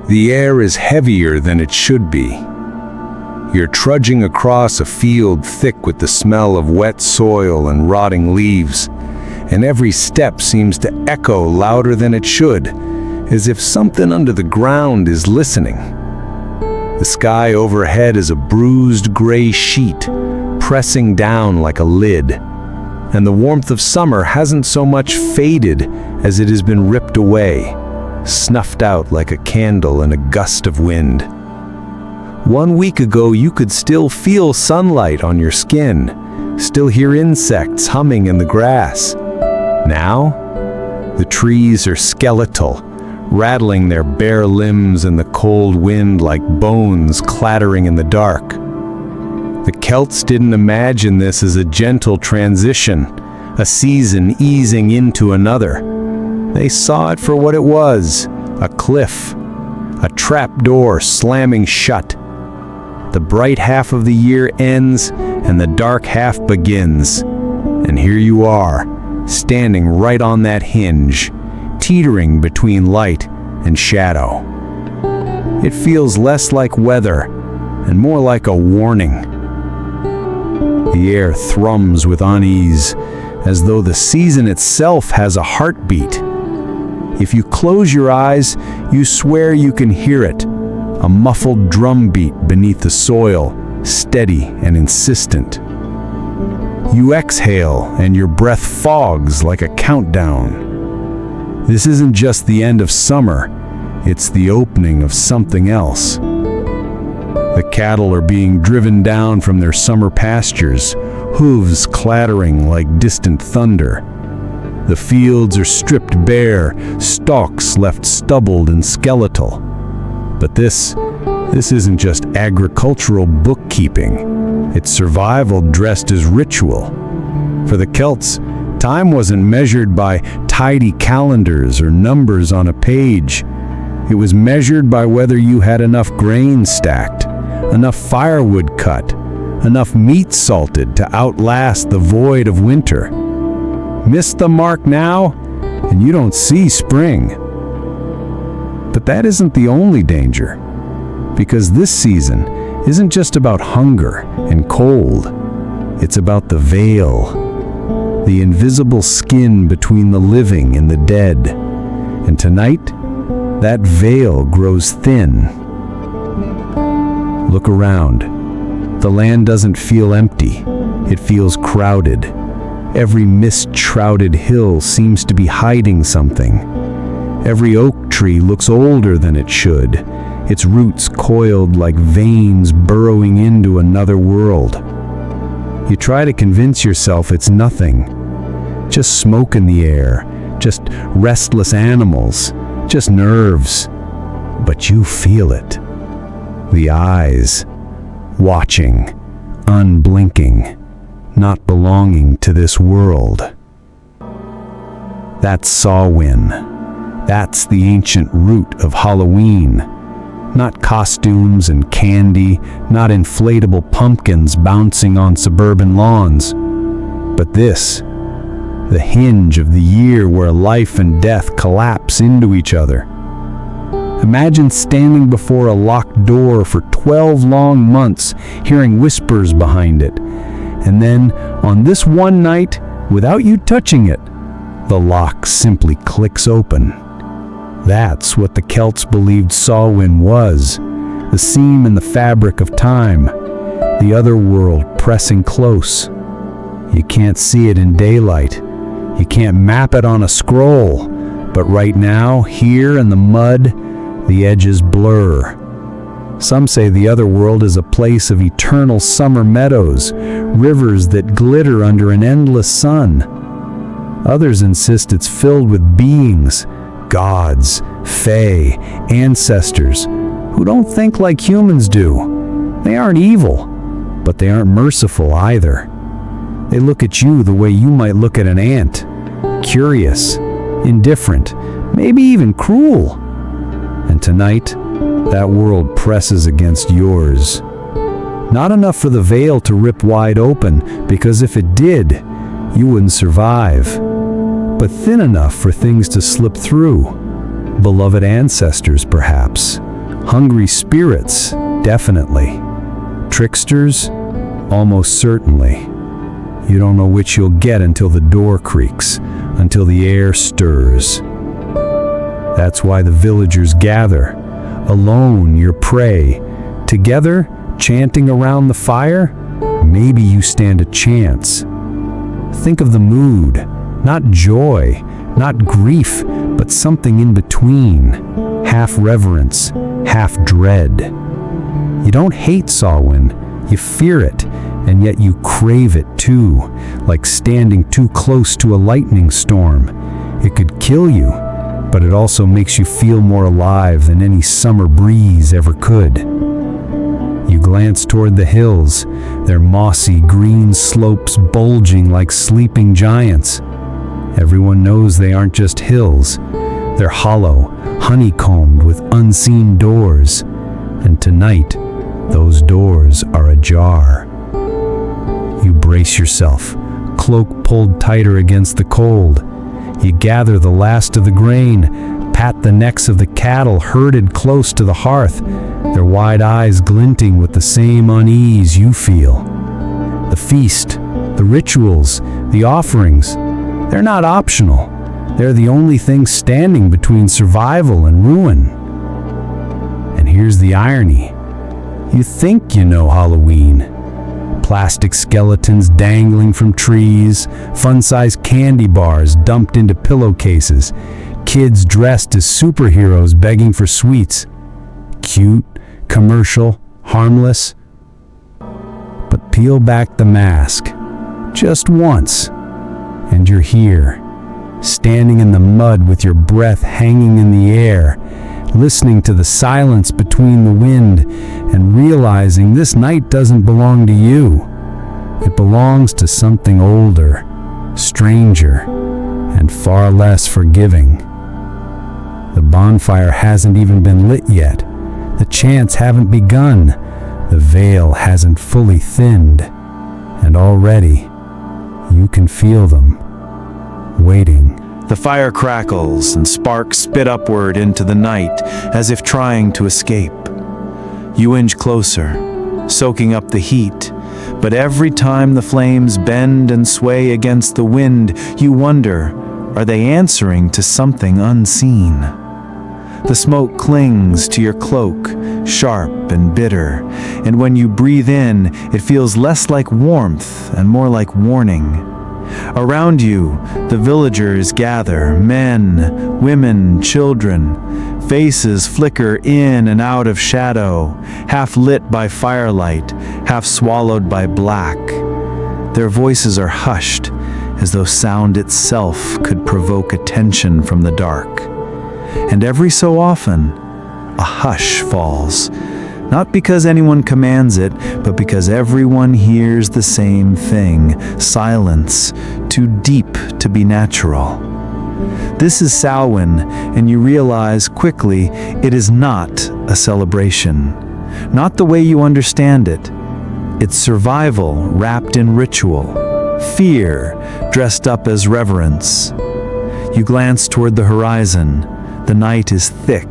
The air is heavier than it should be. You're trudging across a field thick with the smell of wet soil and rotting leaves, and every step seems to echo louder than it should, as if something under the ground is listening. The sky overhead is a bruised gray sheet, pressing down like a lid, and the warmth of summer hasn't so much faded as it has been ripped away, snuffed out like a candle in a gust of wind. 1 week ago, you could still feel sunlight on your skin, still hear insects humming in the grass. Now, the trees are skeletal, rattling their bare limbs in the cold wind like bones clattering in the dark. The Celts didn't imagine this as a gentle transition, a season easing into another. They saw it for what it was, a cliff, a trapdoor slamming shut. The bright half of the year ends and the dark half begins. And here you are, standing right on that hinge, teetering between light and shadow. It feels less like weather and more like a warning. The air thrums with unease, as though the season itself has a heartbeat. If you close your eyes, you swear you can hear it, a muffled drumbeat beneath the soil, steady and insistent. You exhale and your breath fogs like a countdown. This isn't just the end of summer, it's the opening of something else. The cattle are being driven down from their summer pastures, hooves clattering like distant thunder. The fields are stripped bare, stalks left stubbled and skeletal. But this isn't just agricultural bookkeeping. It's survival dressed as ritual. For the Celts, time wasn't measured by tidy calendars or numbers on a page. It was measured by whether you had enough grain stacked, enough firewood cut, enough meat salted to outlast the void of winter. Miss the mark now, and you don't see spring. But that isn't the only danger, because this season isn't just about hunger and cold. It's about the veil, the invisible skin between the living and the dead. And tonight, that veil grows thin. Look around. The land doesn't feel empty. It feels crowded. Every mist-shrouded hill seems to be hiding something. Every oak tree looks older than it should, its roots coiled like veins burrowing into another world. You try to convince yourself it's nothing. Just smoke in the air, just restless animals, just nerves. But you feel it. The eyes, watching, unblinking, not belonging to this world. That's Samhain. That's the ancient root of Halloween. Not costumes and candy, not inflatable pumpkins bouncing on suburban lawns. But this, the hinge of the year where life and death collapse into each other. Imagine standing before a locked door for 12 long months, hearing whispers behind it. And then, on this one night, without you touching it, the lock simply clicks open. That's what the Celts believed Samhain was, the seam in the fabric of time, the other world pressing close. You can't see it in daylight. You can't map it on a scroll. But right now, here in the mud, the edges blur. Some say the other world is a place of eternal summer meadows, rivers that glitter under an endless sun. Others insist it's filled with beings, gods, fae, ancestors, who don't think like humans do. They aren't evil, but they aren't merciful either. They look at you the way you might look at an ant, curious, indifferent, maybe even cruel. And tonight, that world presses against yours. Not enough for the veil to rip wide open, because if it did, you wouldn't survive. But thin enough for things to slip through. Beloved ancestors, perhaps. Hungry spirits, definitely. Tricksters, almost certainly. You don't know which you'll get until the door creaks, until the air stirs. That's why the villagers gather. Alone, your prey. Together, chanting around the fire, maybe you stand a chance. Think of the mood, not joy, not grief, but something in between. Half reverence, half dread. You don't hate Samhain, you fear it, and yet you crave it too, like standing too close to a lightning storm. It could kill you, but it also makes you feel more alive than any summer breeze ever could. You glance toward the hills, their mossy green slopes bulging like sleeping giants. Everyone knows they aren't just hills. They're hollow, honeycombed with unseen doors. And tonight, those doors are ajar. You brace yourself, cloak pulled tighter against the cold. You gather the last of the grain, pat the necks of the cattle herded close to the hearth, their wide eyes glinting with the same unease you feel. The feast, the rituals, the offerings, they're not optional. They're the only thing standing between survival and ruin. And here's the irony. You think you know Halloween. Plastic skeletons dangling from trees, fun-sized candy bars dumped into pillowcases, kids dressed as superheroes begging for sweets. Cute, commercial, harmless. But peel back the mask, just once, and you're here, standing in the mud with your breath hanging in the air, listening to the silence between the wind and realizing this night doesn't belong to you. It belongs to something older, stranger, and far less forgiving. The bonfire hasn't even been lit yet. The chants haven't begun. The veil hasn't fully thinned. And already, you can feel them, waiting. The fire crackles and sparks spit upward into the night as if trying to escape. You inch closer, soaking up the heat, but every time the flames bend and sway against the wind, you wonder, are they answering to something unseen? The smoke clings to your cloak, sharp and bitter, and when you breathe in, it feels less like warmth and more like warning. Around you, the villagers gather, men, women, children. Faces flicker in and out of shadow, half lit by firelight, half swallowed by black. Their voices are hushed, as though sound itself could provoke attention from the dark. And every so often, a hush falls. Not because anyone commands it, but because everyone hears the same thing, silence, too deep to be natural. This is Samhain, and you realize quickly it is not a celebration. Not the way you understand it. It's survival wrapped in ritual, fear dressed up as reverence. You glance toward the horizon. The night is thick,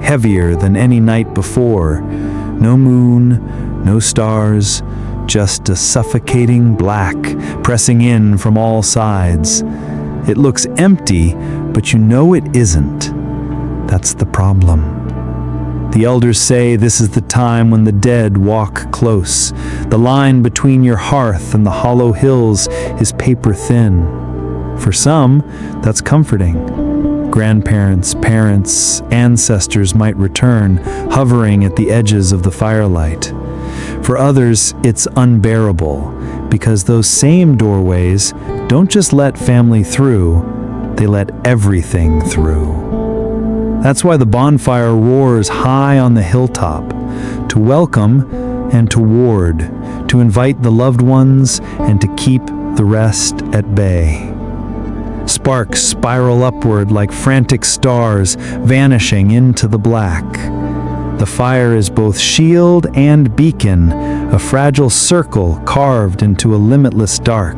heavier than any night before. No moon, no stars, just a suffocating black pressing in from all sides. It looks empty, but you know it isn't. That's the problem. The elders say this is the time when the dead walk close. The line between your hearth and the hollow hills is paper thin. For some, that's comforting. Grandparents, parents, ancestors might return, hovering at the edges of the firelight. For others, it's unbearable, because those same doorways don't just let family through, they let everything through. That's why the bonfire roars high on the hilltop, to welcome and to ward, to invite the loved ones and to keep the rest at bay. Sparks spiral upward like frantic stars, vanishing into the black. The fire is both shield and beacon, a fragile circle carved into a limitless dark.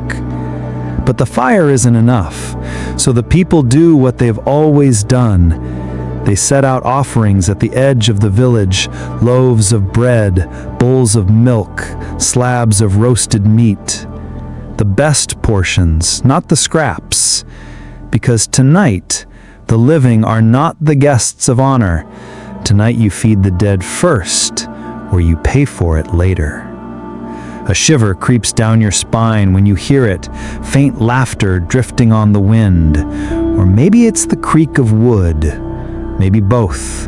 But the fire isn't enough, so the people do what they've always done. They set out offerings at the edge of the village, loaves of bread, bowls of milk, slabs of roasted meat. The best portions, not the scraps, because tonight the living are not the guests of honor. Tonight you feed the dead first, or you pay for it later. A shiver creeps down your spine when you hear it, faint laughter drifting on the wind. Or maybe it's the creak of wood, maybe both.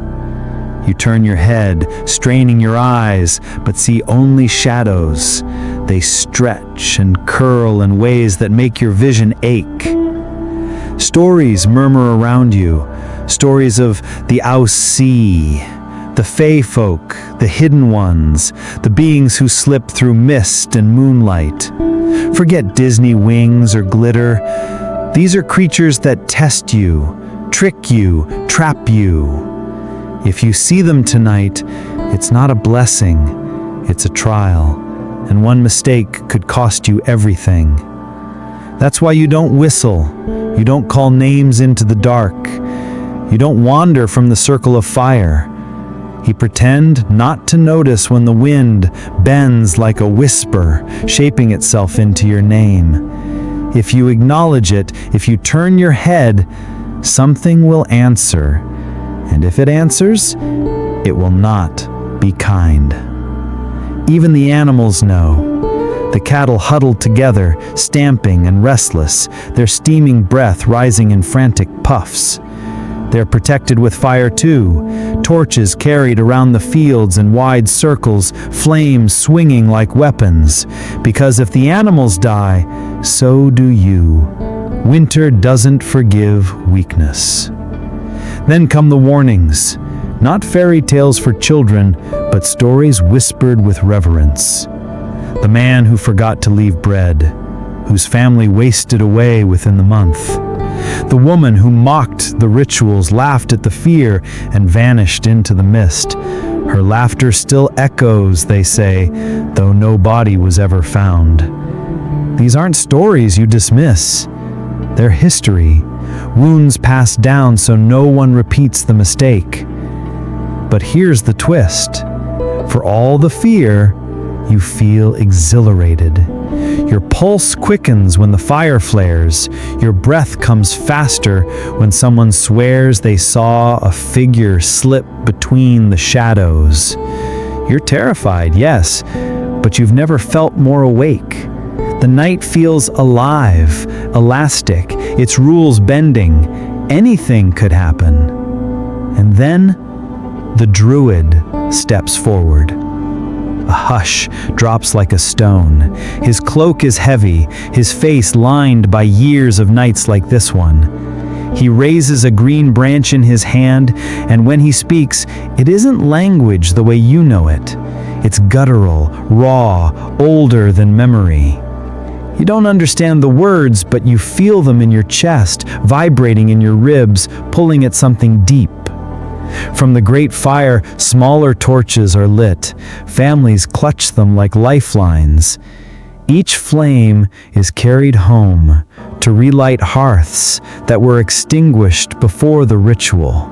You turn your head, straining your eyes, but see only shadows. They stretch and curl in ways that make your vision ache. Stories murmur around you, stories of the Aus Sea, the Fey folk, the hidden ones, the beings who slip through mist and moonlight. Forget Disney wings or glitter. These are creatures that test you, trick you, trap you. If you see them tonight, it's not a blessing, it's a trial, and one mistake could cost you everything. That's why you don't whistle, you don't call names into the dark, you don't wander from the circle of fire. You pretend not to notice when the wind bends like a whisper, shaping itself into your name. If you acknowledge it, if you turn your head, something will answer. And if it answers, it will not be kind. Even the animals know. The cattle huddled together, stamping and restless, their steaming breath rising in frantic puffs. They're protected with fire too, torches carried around the fields in wide circles, flames swinging like weapons. Because if the animals die, so do you. Winter doesn't forgive weakness. Then come the warnings, not fairy tales for children, but stories whispered with reverence. The man who forgot to leave bread, whose family wasted away within the month. The woman who mocked the rituals, laughed at the fear, and vanished into the mist. Her laughter still echoes, they say, though no body was ever found. These aren't stories you dismiss. They're history, wounds passed down so no one repeats the mistake. But here's the twist. For all the fear, you feel exhilarated. Your pulse quickens when the fire flares. Your breath comes faster when someone swears they saw a figure slip between the shadows. You're terrified, yes, but you've never felt more awake. The night feels alive, elastic, its rules bending. Anything could happen. And then the druid steps forward. A hush drops like a stone. His cloak is heavy, his face lined by years of nights like this one. He raises a green branch in his hand, and when he speaks, it isn't language the way you know it. It's guttural, raw, older than memory. You don't understand the words, but you feel them in your chest, vibrating in your ribs, pulling at something deep. From the great fire, smaller torches are lit. Families clutch them like lifelines. Each flame is carried home to relight hearths that were extinguished before the ritual.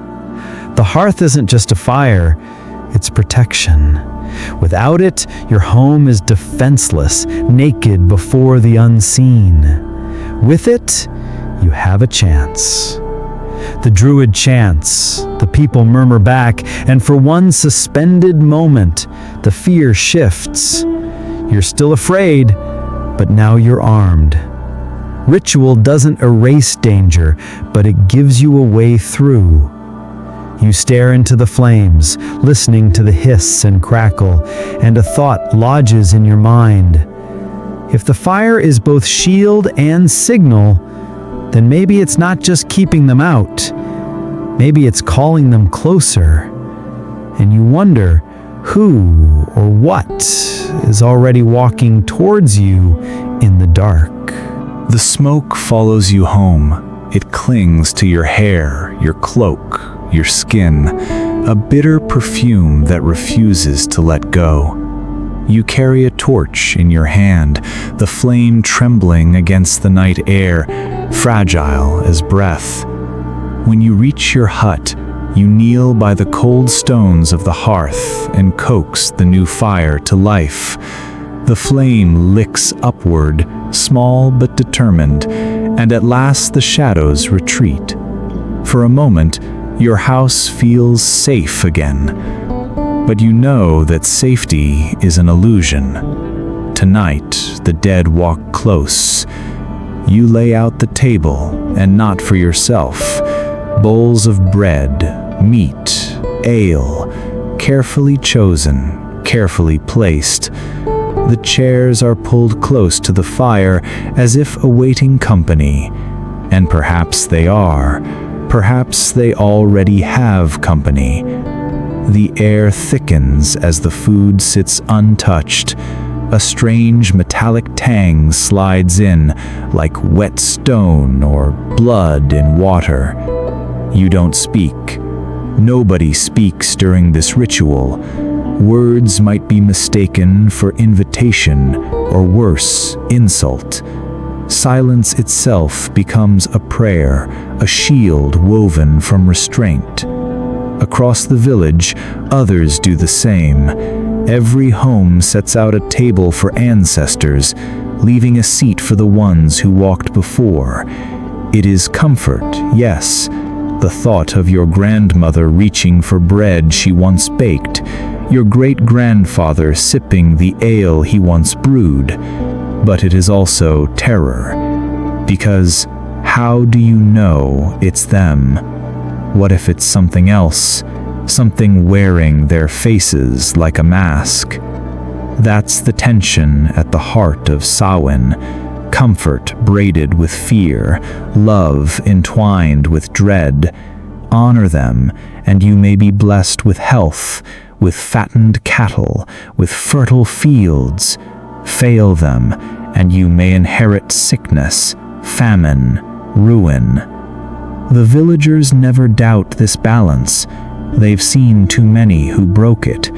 The hearth isn't just a fire, it's protection. Without it, your home is defenseless, naked before the unseen. With it, you have a chance. The druid chants, the people murmur back, and for one suspended moment, the fear shifts. You're still afraid, but now you're armed. Ritual doesn't erase danger, but it gives you a way through. You stare into the flames, listening to the hiss and crackle, and a thought lodges in your mind. If the fire is both shield and signal, then maybe it's not just keeping them out. Maybe it's calling them closer. And you wonder who or what is already walking towards you in the dark. The smoke follows you home. It clings to your hair, your cloak, your skin, a bitter perfume that refuses to let go. You carry a torch in your hand, the flame trembling against the night air, fragile as breath. When you reach your hut, You kneel by the cold stones of the hearth and coax the new fire to life. The flame licks upward, small but determined, and at last the shadows retreat. For a moment, your house feels safe again, but you know that safety is an illusion. Tonight, the dead walk close. You lay out the table, and not for yourself. Bowls of bread, meat, ale, carefully chosen, carefully placed. The chairs are pulled close to the fire as if awaiting company. And perhaps they are. Perhaps they already have company. The air thickens as the food sits untouched. A strange metallic tang slides in, like wet stone or blood in water. You don't speak. Nobody speaks during this ritual. Words might be mistaken for invitation, or worse, insult. Silence itself becomes a prayer, a shield woven from restraint. Across the village, others do the same. Every home sets out a table for ancestors, leaving a seat for the ones who walked before. It is comfort, yes, the thought of your grandmother reaching for bread she once baked, your great-grandfather sipping the ale he once brewed. But it is also terror, because how do you know it's them? What if it's something else, something wearing their faces like a mask? That's the tension at the heart of Samhain, comfort braided with fear, love entwined with dread. Honor them, and you may be blessed with health, with fattened cattle, with fertile fields. Fail them, and you may inherit sickness, famine, ruin. The villagers never doubt this balance. They've seen too many who broke it.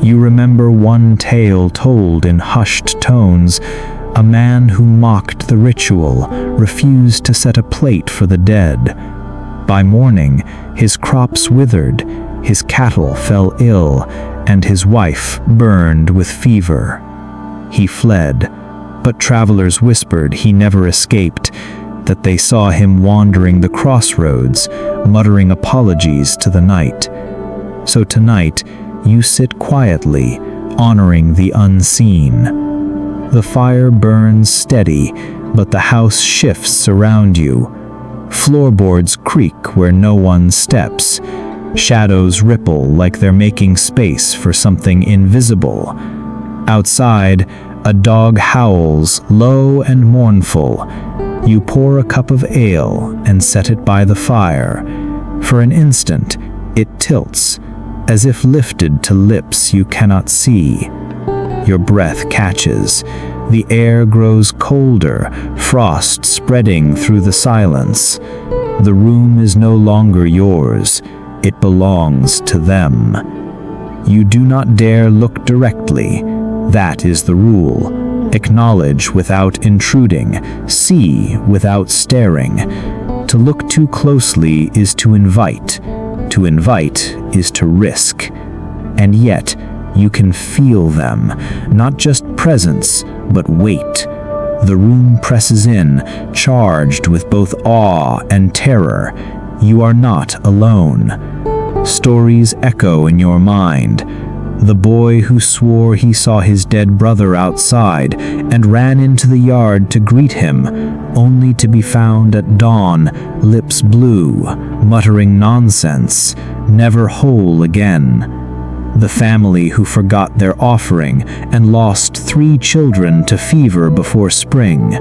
You remember one tale told in hushed tones, a man who mocked the ritual, refused to set a plate for the dead. By morning, his crops withered, his cattle fell ill, and his wife burned with fever. He fled, but travelers whispered he never escaped, that they saw him wandering the crossroads, muttering apologies to the night. So tonight, you sit quietly, honoring the unseen. The fire burns steady, but the house shifts around you. Floorboards creak where no one steps. Shadows ripple like they're making space for something invisible. Outside, a dog howls, low and mournful. You pour a cup of ale and set it by the fire. For an instant, it tilts, as if lifted to lips you cannot see. Your breath catches. The air grows colder, frost spreading through the silence. The room is no longer yours. It belongs to them. You do not dare look directly. That is the rule. Acknowledge without intruding. See without staring. To look too closely is to invite. To invite is to risk. And yet, you can feel them, not just presence, but weight. The room presses in, charged with both awe and terror. You are not alone. Stories echo in your mind. The boy who swore he saw his dead brother outside and ran into the yard to greet him, only to be found at dawn, lips blue, muttering nonsense, never whole again. The family who forgot their offering and lost 3 children to fever before spring.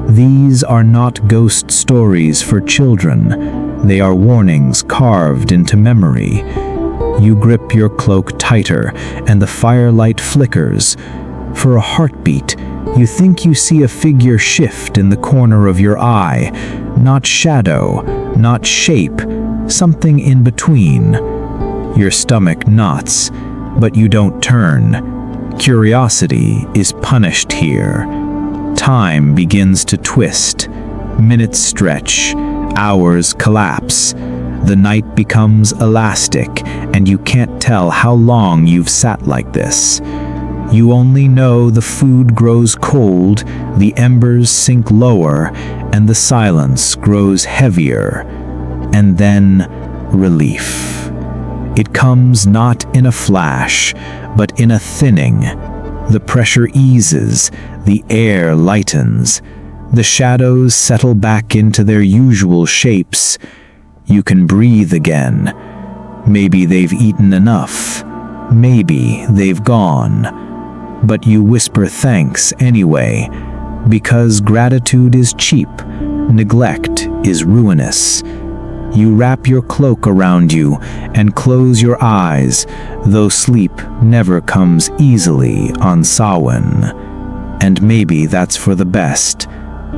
These are not ghost stories for children. They are warnings carved into memory. You grip your cloak tighter, and the firelight flickers. For a heartbeat, you think you see a figure shift in the corner of your eye. Not shadow, not shape, something in between. Your stomach knots, but you don't turn. Curiosity is punished here. Time begins to twist. Minutes stretch. Hours collapse. The night becomes elastic, and you can't tell how long you've sat like this. You only know the food grows cold, the embers sink lower, and the silence grows heavier. And then, relief. It comes not in a flash, but in a thinning. The pressure eases, the air lightens, the shadows settle back into their usual shapes. You can breathe again. Maybe they've eaten enough. Maybe they've gone. But you whisper thanks anyway, because gratitude is cheap, neglect is ruinous. You wrap your cloak around you and close your eyes, though sleep never comes easily on Samhain. And maybe that's for the best.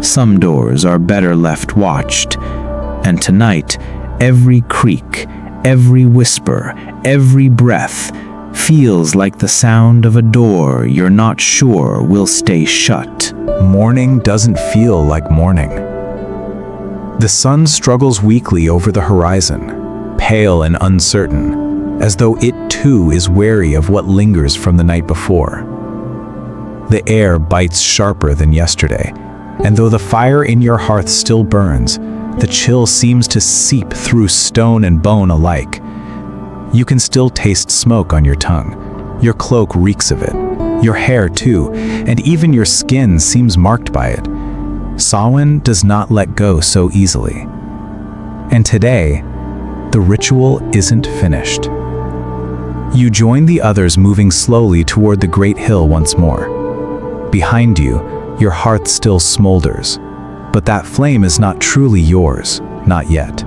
Some doors are better left watched. And tonight, every creak, every whisper, every breath feels like the sound of a door you're not sure will stay shut. Morning doesn't feel like morning. The sun struggles weakly over the horizon, pale and uncertain, as though it too is wary of what lingers from the night before. The air bites sharper than yesterday, and though the fire in your hearth still burns, the chill seems to seep through stone and bone alike. You can still taste smoke on your tongue. Your cloak reeks of it. Your hair too, and even your skin seems marked by it. Samhain does not let go so easily. And today, the ritual isn't finished. You join the others moving slowly toward the great hill once more. Behind you, your hearth still smolders, but that flame is not truly yours, not yet.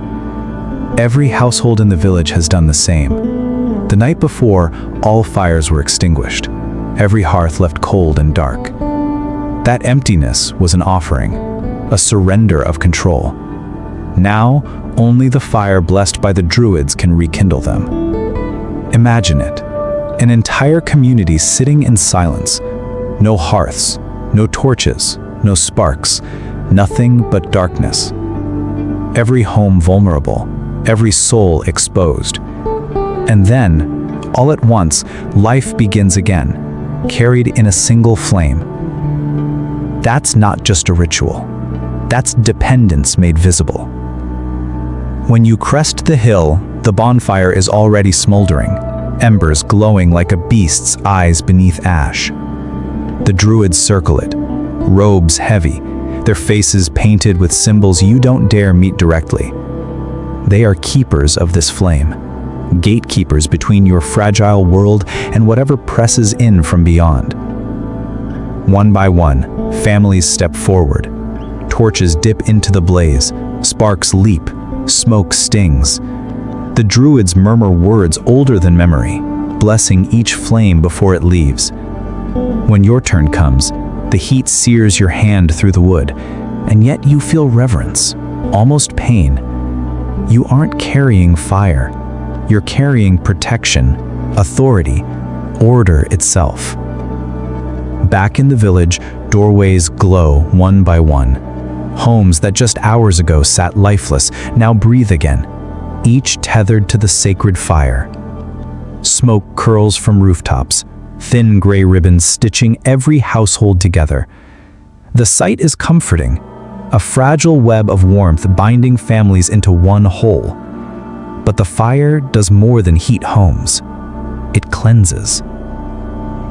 Every household in the village has done the same. The night before, all fires were extinguished. Every hearth left cold and dark. That emptiness was an offering, a surrender of control. Now, only the fire blessed by the druids can rekindle them. Imagine it, an entire community sitting in silence. No hearths, no torches, no sparks, nothing but darkness. Every home vulnerable, every soul exposed. And then, all at once, life begins again, carried in a single flame. That's not just a ritual. That's dependence made visible. When you crest the hill, the bonfire is already smoldering, embers glowing like a beast's eyes beneath ash. The druids circle it, robes heavy, their faces painted with symbols you don't dare meet directly. They are keepers of this flame, gatekeepers between your fragile world and whatever presses in from beyond. One by one, families step forward. Torches dip into the blaze, sparks leap, smoke stings. The druids murmur words older than memory, blessing each flame before it leaves. When your turn comes, the heat sears your hand through the wood, and yet you feel reverence, almost pain. You aren't carrying fire. You're carrying protection, authority, order itself. Back in the village, doorways glow one by one. Homes that just hours ago sat lifeless now breathe again, each tethered to the sacred fire. Smoke curls from rooftops, thin gray ribbons stitching every household together. The sight is comforting, a fragile web of warmth binding families into one whole. But the fire does more than heat homes. It cleanses.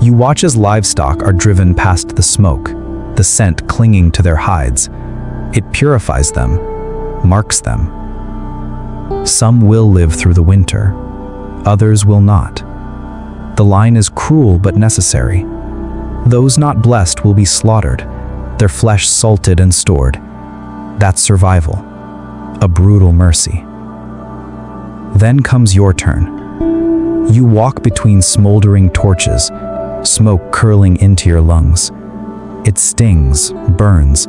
You watch as livestock are driven past the smoke, the scent clinging to their hides. It purifies them, marks them. Some will live through the winter, others will not. The line is cruel but necessary. Those not blessed will be slaughtered, their flesh salted and stored. That's survival, a brutal mercy. Then comes your turn. You walk between smoldering torches, smoke curling into your lungs. It stings, burns,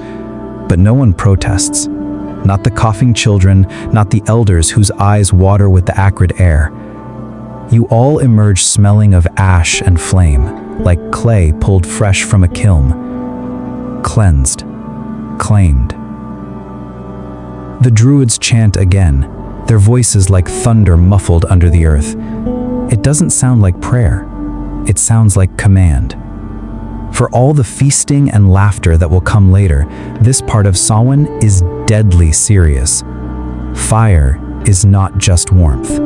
but no one protests. Not the coughing children, not the elders whose eyes water with the acrid air. You all emerge smelling of ash and flame, like clay pulled fresh from a kiln. Cleansed, claimed. The druids chant again, their voices like thunder muffled under the earth. It doesn't sound like prayer. It sounds like command. For all the feasting and laughter that will come later, this part of Samhain is deadly serious. Fire is not just warmth.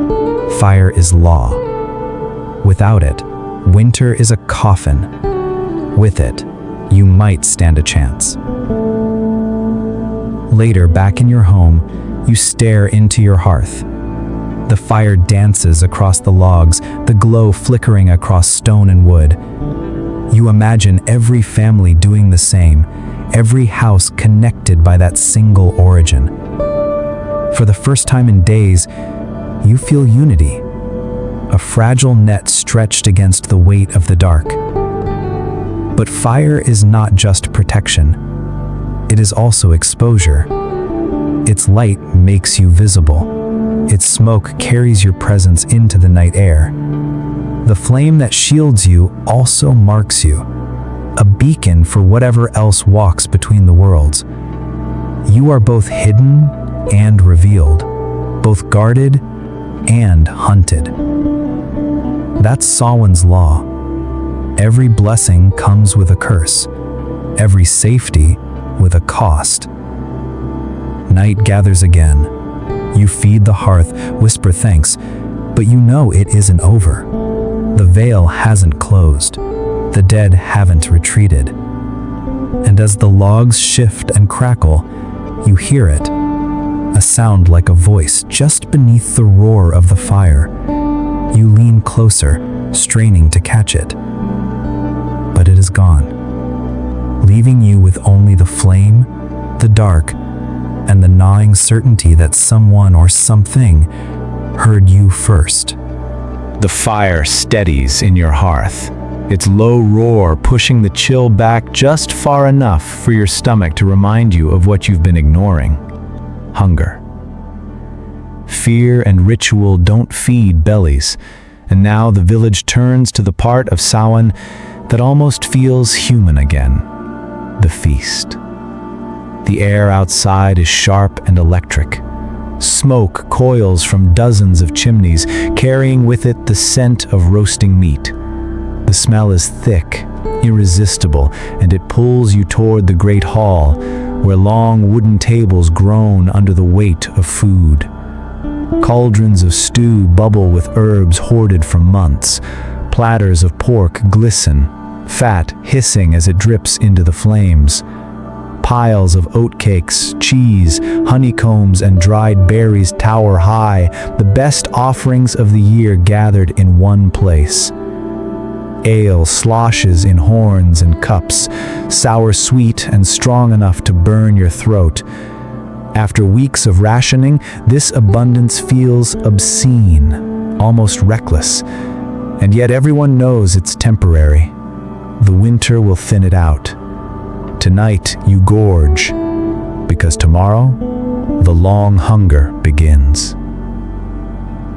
Fire is law. Without it, winter is a coffin. With it, you might stand a chance. Later, back in your home, you stare into your hearth. The fire dances across the logs, the glow flickering across stone and wood. You imagine every family doing the same, every house connected by that single origin. For the first time in days, you feel unity, a fragile net stretched against the weight of the dark. But fire is not just protection. It is also exposure. Its light makes you visible. Its smoke carries your presence into the night air. The flame that shields you also marks you, a beacon for whatever else walks between the worlds. You are both hidden and revealed, both guarded and hunted. That's Samhain's law. Every blessing comes with a curse, every safety with a cost. Night gathers again. You feed the hearth, whisper thanks, but you know it isn't over. The veil hasn't closed. The dead haven't retreated. And as the logs shift and crackle, you hear it, a sound like a voice just beneath the roar of the fire. You lean closer, straining to catch it. But it is gone, leaving you with only the flame, the dark, and the gnawing certainty that someone or something heard you first. The fire steadies in your hearth, its low roar pushing the chill back just far enough for your stomach to remind you of what you've been ignoring: hunger. Fear and ritual don't feed bellies, and now the village turns to the part of Samhain that almost feels human again: the feast. The air outside is sharp and electric. Smoke coils from dozens of chimneys, carrying with it the scent of roasting meat. The smell is thick, irresistible, and it pulls you toward the great hall, where long wooden tables groan under the weight of food. Cauldrons of stew bubble with herbs hoarded from months. Platters of pork glisten, fat hissing as it drips into the flames. Piles of oatcakes, cheese, honeycombs, and dried berries tower high, the best offerings of the year gathered in one place. Ale sloshes in horns and cups, sour sweet and strong enough to burn your throat. After weeks of rationing, this abundance feels obscene, almost reckless, and yet everyone knows it's temporary. The winter will thin it out. Tonight you gorge, because tomorrow the long hunger begins.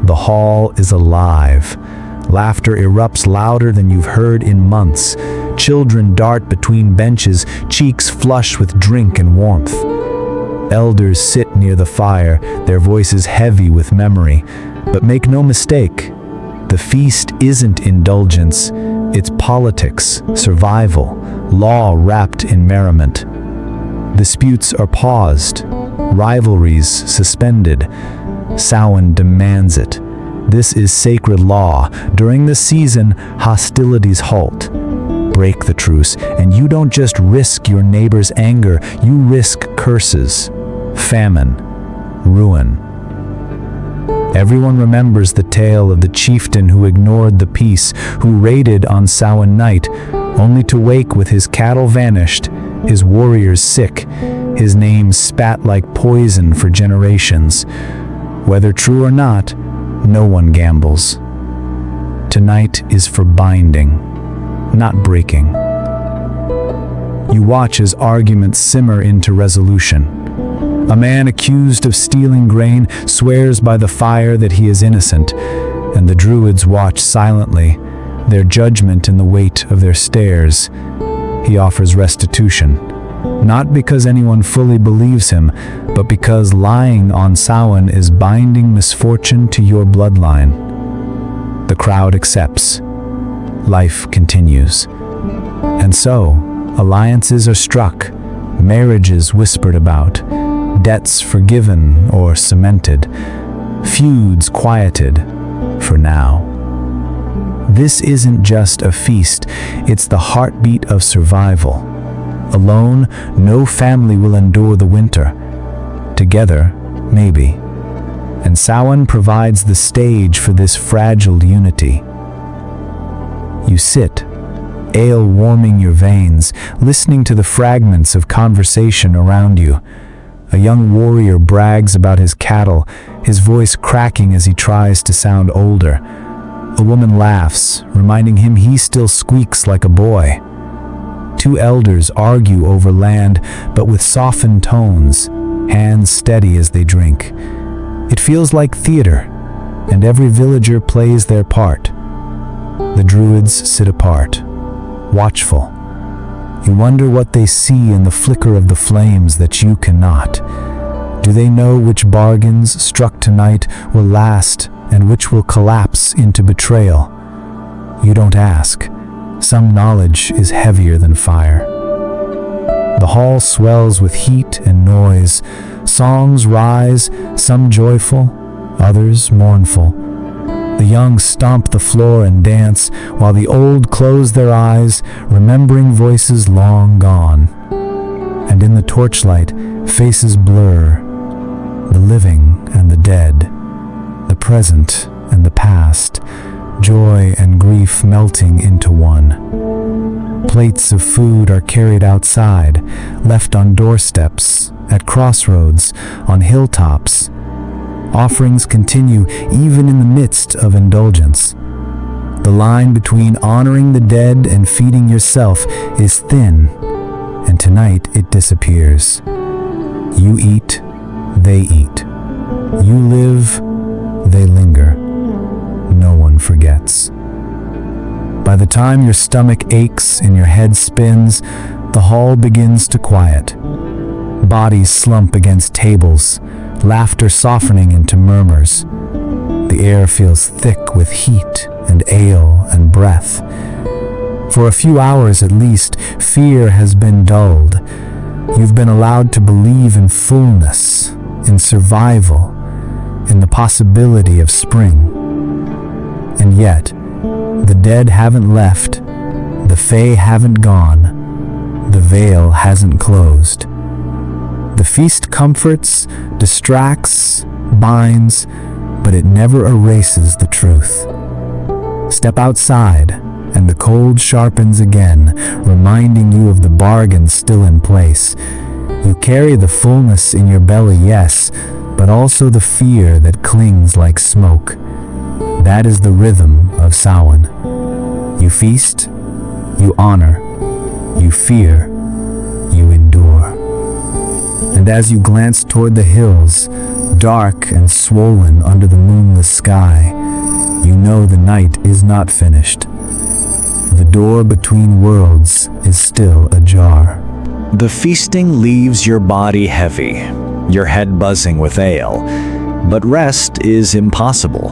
The hall is alive. Laughter erupts louder than you've heard in months. Children dart between benches, cheeks flush with drink and warmth. Elders sit near the fire, their voices heavy with memory. But make no mistake, the feast isn't indulgence. It's politics, survival, law wrapped in merriment. Disputes are paused, rivalries suspended. Samhain demands it. This is sacred law. During the season, hostilities halt. Break the truce, and you don't just risk your neighbor's anger, you risk curses, famine, ruin. Everyone remembers the tale of the chieftain who ignored the peace, who raided on Samhain night, only to wake with his cattle vanished, his warriors sick, his name spat like poison for generations. Whether true or not, no one gambles. Tonight is for binding, not breaking. You watch as arguments simmer into resolution. A man accused of stealing grain swears by the fire that he is innocent, and the druids watch silently, their judgment in the weight of their stares. He offers restitution, Not because anyone fully believes him, but because lying on Samhain is binding misfortune to your bloodline. The crowd accepts. Life continues. And so, alliances are struck, marriages whispered about, debts forgiven or cemented, feuds quieted, for now. This isn't just a feast, it's the heartbeat of survival. Alone, no family will endure the winter. Together, maybe. And Samhain provides the stage for this fragile unity. You sit, ale warming your veins, listening to the fragments of conversation around you. A young warrior brags about his cattle, his voice cracking as he tries to sound older. A woman laughs, reminding him he still squeaks like a boy. Two elders argue over land, but with softened tones, hands steady as they drink. It feels like theater, and every villager plays their part. The druids sit apart, watchful. You wonder what they see in the flicker of the flames that you cannot. Do they know which bargains struck tonight will last and which will collapse into betrayal? You don't ask. Some knowledge is heavier than fire. The hall swells with heat and noise. Songs rise, some joyful, others mournful. The young stomp the floor and dance, while the old close their eyes, remembering voices long gone. And in the torchlight, faces blur, the living and the dead, the present and the past, joy and grief melting into one. Plates of food are carried outside, left on doorsteps, at crossroads, on hilltops. Offerings continue even in the midst of indulgence. The line between honoring the dead and feeding yourself is thin, and tonight it disappears. You eat, they eat. You live, they linger. No one forgets. By the time your stomach aches and your head spins, the hall begins to quiet. Bodies slump against tables, laughter softening into murmurs. The air feels thick with heat and ale and breath. For a few hours at least, fear has been dulled. You've been allowed to believe in fullness, in survival, in the possibility of spring. And yet, the dead haven't left, the fae haven't gone, the veil hasn't closed. The feast comforts, distracts, binds, but it never erases the truth. Step outside, and the cold sharpens again, reminding you of the bargain still in place. You carry the fullness in your belly, yes, but also the fear that clings like smoke. That is the rhythm of Samhain. You feast, you honor, you fear, you endure. And as you glance toward the hills, dark and swollen under the moonless sky, you know the night is not finished. The door between worlds is still ajar. The feasting leaves your body heavy, your head buzzing with ale, but rest is impossible.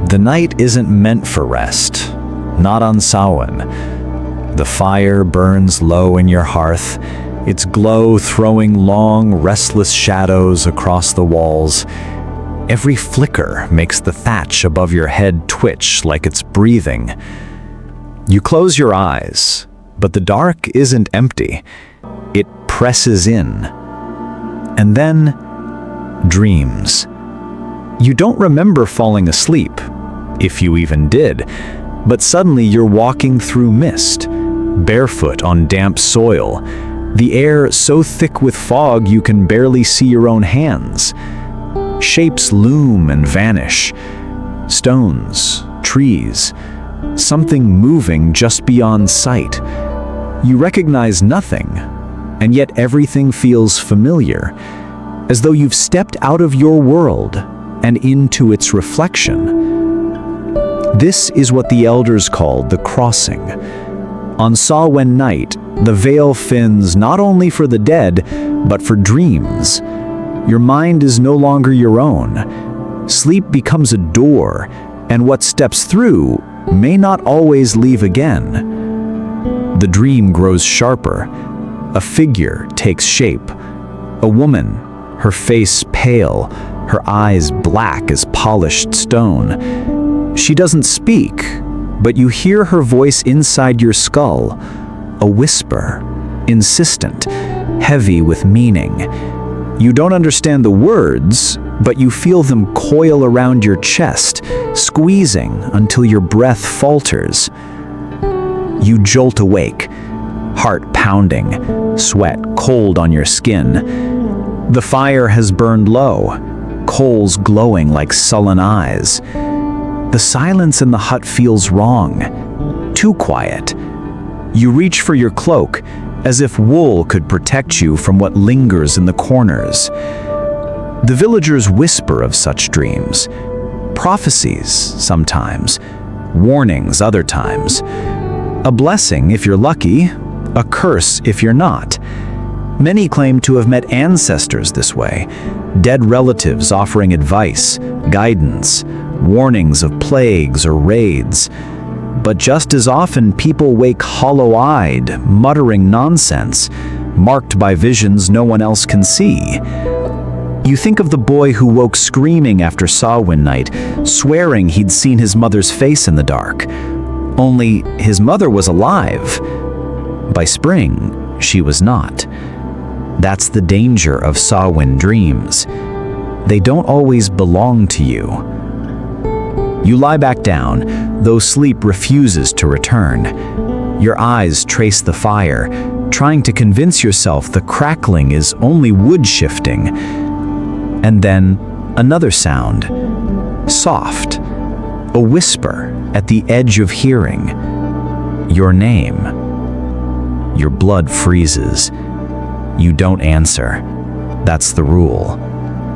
The night isn't meant for rest, not on Samhain. The fire burns low in your hearth, its glow throwing long, restless shadows across the walls. Every flicker makes the thatch above your head twitch like it's breathing. You close your eyes, but the dark isn't empty. It presses in. And then, dreams. You don't remember falling asleep, if you even did, but suddenly you're walking through mist, barefoot on damp soil, the air so thick with fog you can barely see your own hands. Shapes loom and vanish. Stones, trees, something moving just beyond sight. You recognize nothing, and yet everything feels familiar, as though you've stepped out of your world and into its reflection. This is what the elders called the crossing, On Samhain night, the veil thins not only for the dead, but for dreams. Your mind is no longer your own. Sleep becomes a door, and what steps through may not always leave again. The dream grows sharper. A figure takes shape. A woman, her face pale, her eyes black as polished stone. She doesn't speak, but you hear her voice inside your skull, a whisper, insistent, heavy with meaning. You don't understand the words, but you feel them coil around your chest, squeezing until your breath falters. You jolt awake, heart pounding, sweat cold on your skin. The fire has burned low, coals glowing like sullen eyes. The silence in the hut feels wrong, too quiet. You reach for your cloak, as if wool could protect you from what lingers in the corners. The villagers whisper of such dreams, prophecies sometimes, warnings other times. A blessing if you're lucky, a curse if you're not. Many claim to have met ancestors this way, dead relatives offering advice, guidance, warnings of plagues or raids. But just as often, people wake hollow-eyed, muttering nonsense, marked by visions no one else can see. You think of the boy who woke screaming after Samhain night, swearing he'd seen his mother's face in the dark. Only his mother was alive. By spring, she was not. That's the danger of Samhain dreams. They don't always belong to you. You lie back down, though sleep refuses to return. Your eyes trace the fire, trying to convince yourself the crackling is only wood shifting. And then another sound, soft, a whisper at the edge of hearing. Your name. Your blood freezes. You don't answer. That's the rule.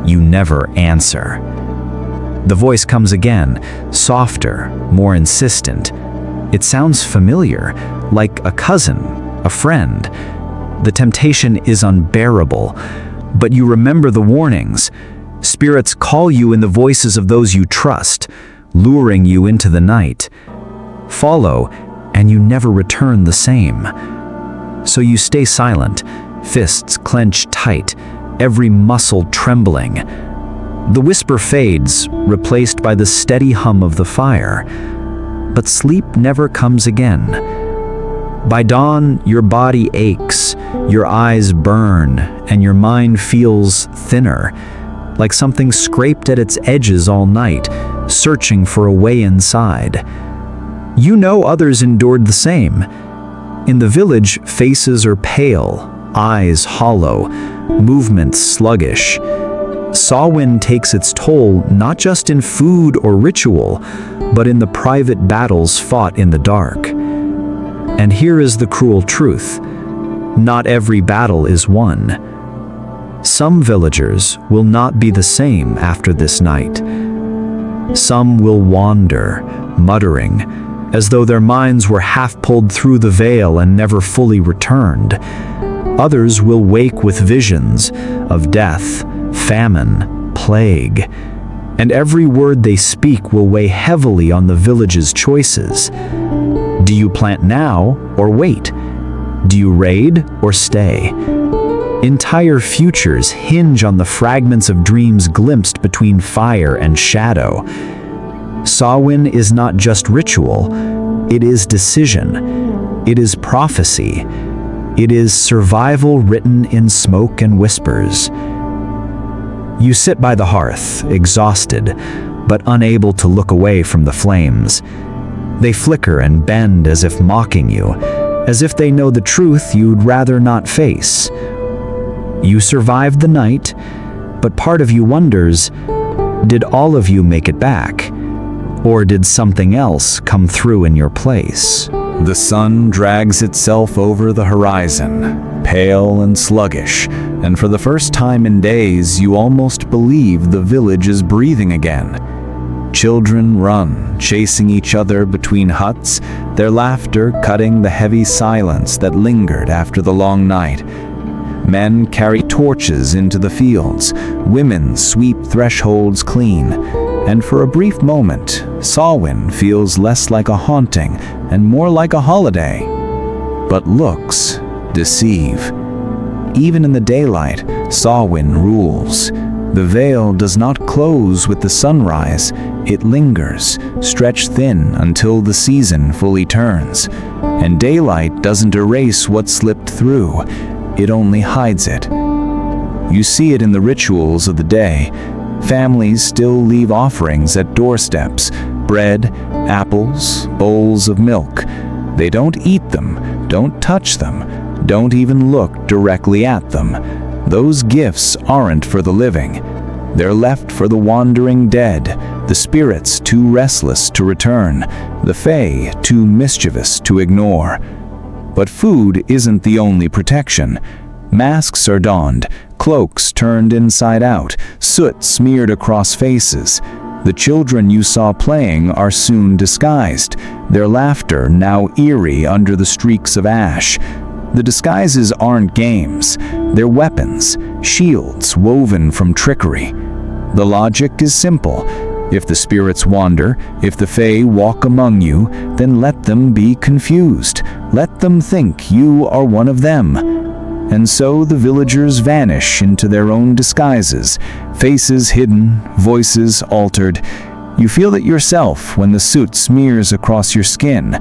You never answer. The voice comes again, softer, more insistent. It sounds familiar, like a cousin, a friend. The temptation is unbearable, but you remember the warnings. Spirits call you in the voices of those you trust, luring you into the night. Follow, and you never return the same. So you stay silent, fists clenched tight, every muscle trembling. The whisper fades, replaced by the steady hum of the fire. But sleep never comes again. By dawn, your body aches, your eyes burn, and your mind feels thinner, like something scraped at its edges all night, searching for a way inside. You know others endured the same. In the village, faces are pale, eyes hollow, movements sluggish. Samhain takes its toll not just in food or ritual, but in the private battles fought in the dark. And here is the cruel truth. Not every battle is won. Some villagers will not be the same after this night. Some will wander, muttering, as though their minds were half pulled through the veil and never fully returned. Others will wake with visions of death, famine, plague, and every word they speak will weigh heavily on the village's choices. Do you plant now or wait? Do you raid or stay? Entire futures hinge on the fragments of dreams glimpsed between fire and shadow. Samhain is not just ritual, it is decision, it is prophecy, it is survival written in smoke and whispers. You sit by the hearth, exhausted, but unable to look away from the flames. They flicker and bend as if mocking you, as if they know the truth you'd rather not face. You survived the night, but part of you wonders, did all of you make it back? Or did something else come through in your place? The sun drags itself over the horizon, pale and sluggish, and for the first time in days you almost believe the village is breathing again. Children run, chasing each other between huts, their laughter cutting the heavy silence that lingered after the long night. Men carry torches into the fields, women sweep thresholds clean, and for a brief moment, Samhain feels less like a haunting and more like a holiday. But looks deceive. Even in the daylight, Samhain rules. The veil does not close with the sunrise, it lingers, stretched thin until the season fully turns. And daylight doesn't erase what slipped through, it only hides it. You see it in the rituals of the day. Families still leave offerings at doorsteps, bread, apples, bowls of milk. They don't eat them, don't touch them, don't even look directly at them. Those gifts aren't for the living. They're left for the wandering dead, the spirits too restless to return, the fae too mischievous to ignore. But food isn't the only protection. Masks are donned, cloaks turned inside out, soot smeared across faces. The children you saw playing are soon disguised, their laughter now eerie under the streaks of ash. The disguises aren't games, they're weapons, shields woven from trickery. The logic is simple. If the spirits wander, if the fae walk among you, then let them be confused. Let them think you are one of them. And so the villagers vanish into their own disguises, faces hidden, voices altered. You feel it yourself when the soot smears across your skin,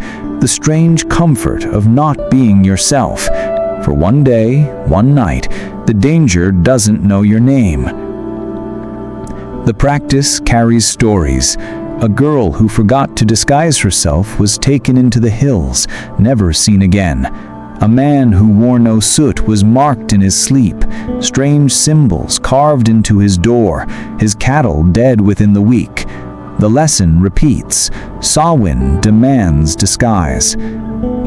the strange comfort of not being yourself. For one day, one night, the danger doesn't know your name. The practice carries stories. A girl who forgot to disguise herself was taken into the hills, never seen again. A man who wore no soot was marked in his sleep, strange symbols carved into his door, his cattle dead within the week. The lesson repeats. Samhain demands disguise.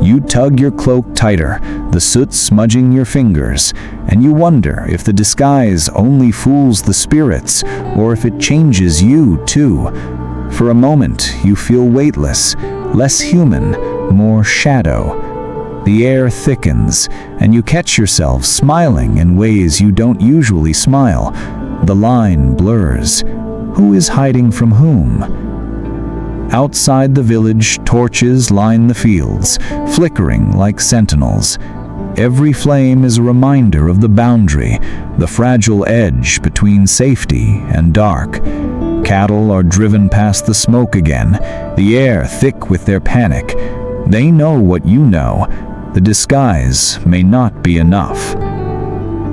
You tug your cloak tighter, the soot smudging your fingers, and you wonder if the disguise only fools the spirits or if it changes you too. For a moment, you feel weightless, less human, more shadow. The air thickens, and you catch yourself smiling in ways you don't usually smile. The line blurs. Who is hiding from whom? Outside the village, torches line the fields, flickering like sentinels. Every flame is a reminder of the boundary, the fragile edge between safety and dark. Cattle are driven past the smoke again, the air thick with their panic. They know what you know. The disguise may not be enough.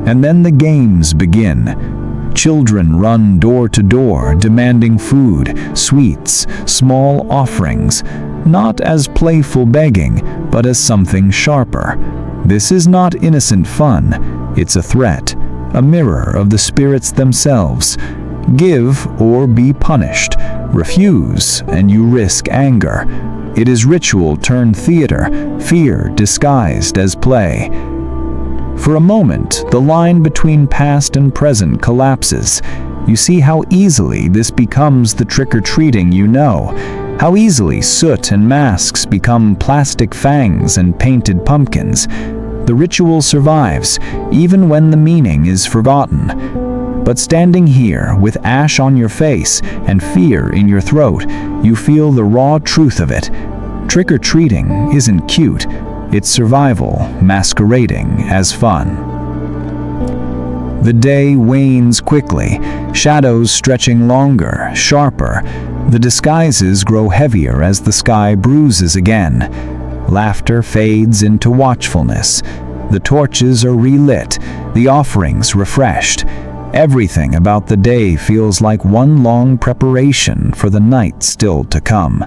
And then the games begin. Children run door to door, demanding food, sweets, small offerings, not as playful begging, but as something sharper. This is not innocent fun, it's a threat, a mirror of the spirits themselves. Give or be punished. Refuse, and you risk anger. It is ritual turned theater, fear disguised as play. For a moment, the line between past and present collapses. You see how easily this becomes the trick-or-treating you know, how easily soot and masks become plastic fangs and painted pumpkins. The ritual survives, even when the meaning is forgotten. But standing here, with ash on your face and fear in your throat, you feel the raw truth of it. Trick-or-treating isn't cute. It's survival masquerading as fun. The day wanes quickly, shadows stretching longer, sharper. The disguises grow heavier as the sky bruises again. Laughter fades into watchfulness. The torches are relit, the offerings refreshed. Everything about the day feels like one long preparation for the night still to come.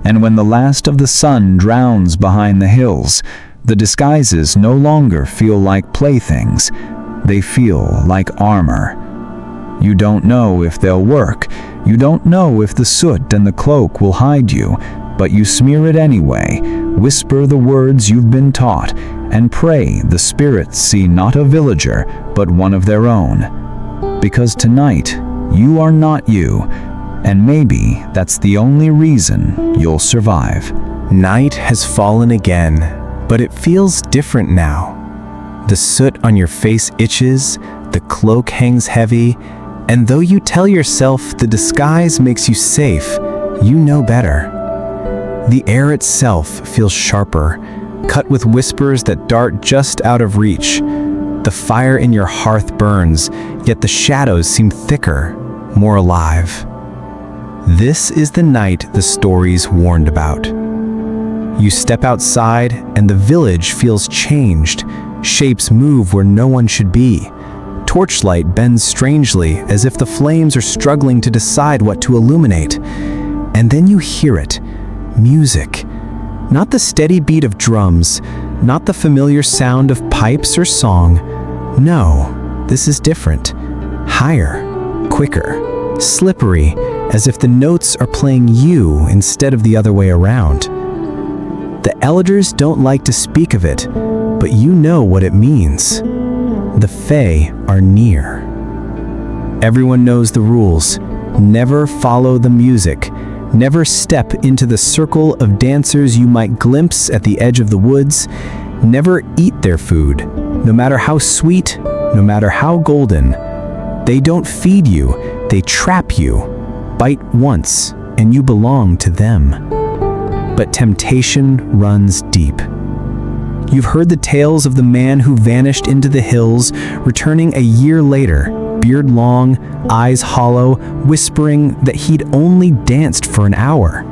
And when the last of the sun drowns behind the hills, the disguises no longer feel like playthings. They feel like armor. You don't know if they'll work. You don't know if the soot and the cloak will hide you, but you smear it anyway, whisper the words you've been taught, and pray the spirits see not a villager, but one of their own. Because tonight, you are not you. And maybe that's the only reason you'll survive. Night has fallen again, but it feels different now. The soot on your face itches, the cloak hangs heavy, and though you tell yourself the disguise makes you safe, you know better. The air itself feels sharper, cut with whispers that dart just out of reach. The fire in your hearth burns, yet the shadows seem thicker, more alive. This is the night the stories warned about. You step outside and the village feels changed. Shapes move where no one should be. Torchlight bends strangely as if the flames are struggling to decide what to illuminate. And then you hear it. Music. Not the steady beat of drums, not the familiar sound of pipes or song. No, this is different. Higher, quicker, slippery, as if the notes are playing you instead of the other way around. The elders don't like to speak of it, but you know what it means. The Fae are near. Everyone knows the rules. Never follow the music. Never step into the circle of dancers you might glimpse at the edge of the woods. Never eat their food, no matter how sweet, no matter how golden. They don't feed you, they trap you. Bite once, and you belong to them. But temptation runs deep. You've heard the tales of the man who vanished into the hills, returning a year later, beard long, eyes hollow, whispering that he'd only danced for an hour.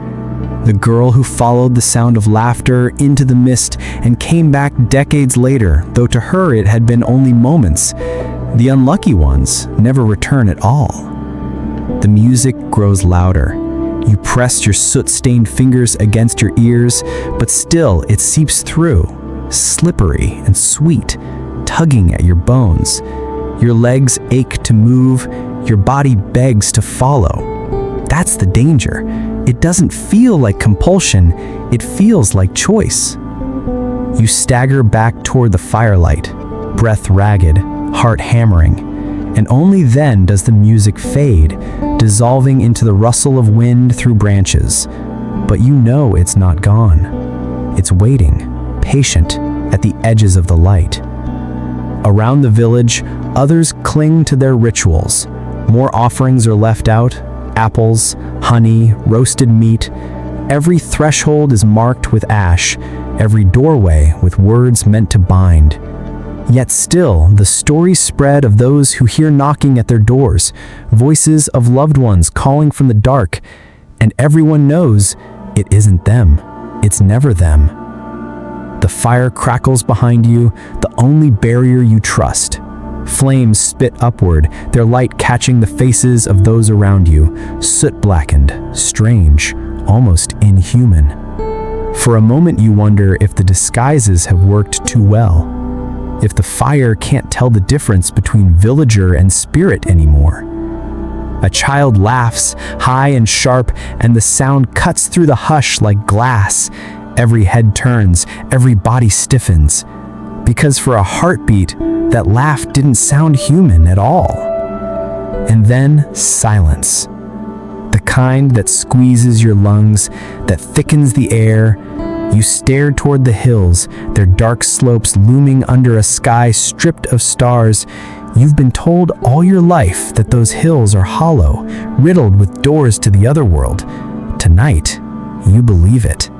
The girl who followed the sound of laughter into the mist and came back decades later, though to her it had been only moments. The unlucky ones never return at all. The music grows louder. You press your soot-stained fingers against your ears, but still it seeps through, slippery and sweet, tugging at your bones. Your legs ache to move, your body begs to follow. That's the danger. It doesn't feel like compulsion, it feels like choice. You stagger back toward the firelight, breath ragged, heart hammering, and only then does the music fade, dissolving into the rustle of wind through branches. But you know it's not gone. It's waiting, patient, at the edges of the light. Around the village, others cling to their rituals. More offerings are left out, apples, honey, roasted meat. Every threshold is marked with ash, every doorway with words meant to bind. Yet still, the stories spread of those who hear knocking at their doors, voices of loved ones calling from the dark, and everyone knows it isn't them. It's never them. The fire crackles behind you, the only barrier you trust. Flames spit upward, their light catching the faces of those around you, soot-blackened, strange, almost inhuman. For a moment you wonder if the disguises have worked too well, if the fire can't tell the difference between villager and spirit anymore. A child laughs, high and sharp, and the sound cuts through the hush like glass. Every head turns, every body stiffens. Because for a heartbeat, that laugh didn't sound human at all. And then silence. The kind that squeezes your lungs, that thickens the air. You stare toward the hills, their dark slopes looming under a sky stripped of stars. You've been told all your life that those hills are hollow, riddled with doors to the other world. Tonight, you believe it.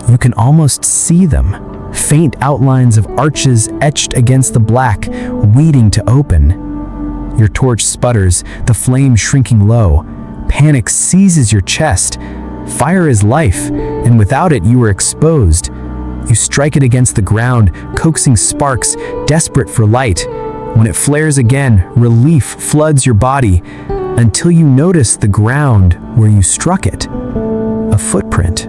You can almost see them, faint outlines of arches etched against the black, waiting to open. Your torch sputters, the flame shrinking low. Panic seizes your chest. Fire is life, and without it you are exposed. You strike it against the ground, coaxing sparks, desperate for light. When it flares again, relief floods your body, until you notice the ground where you struck it. A footprint.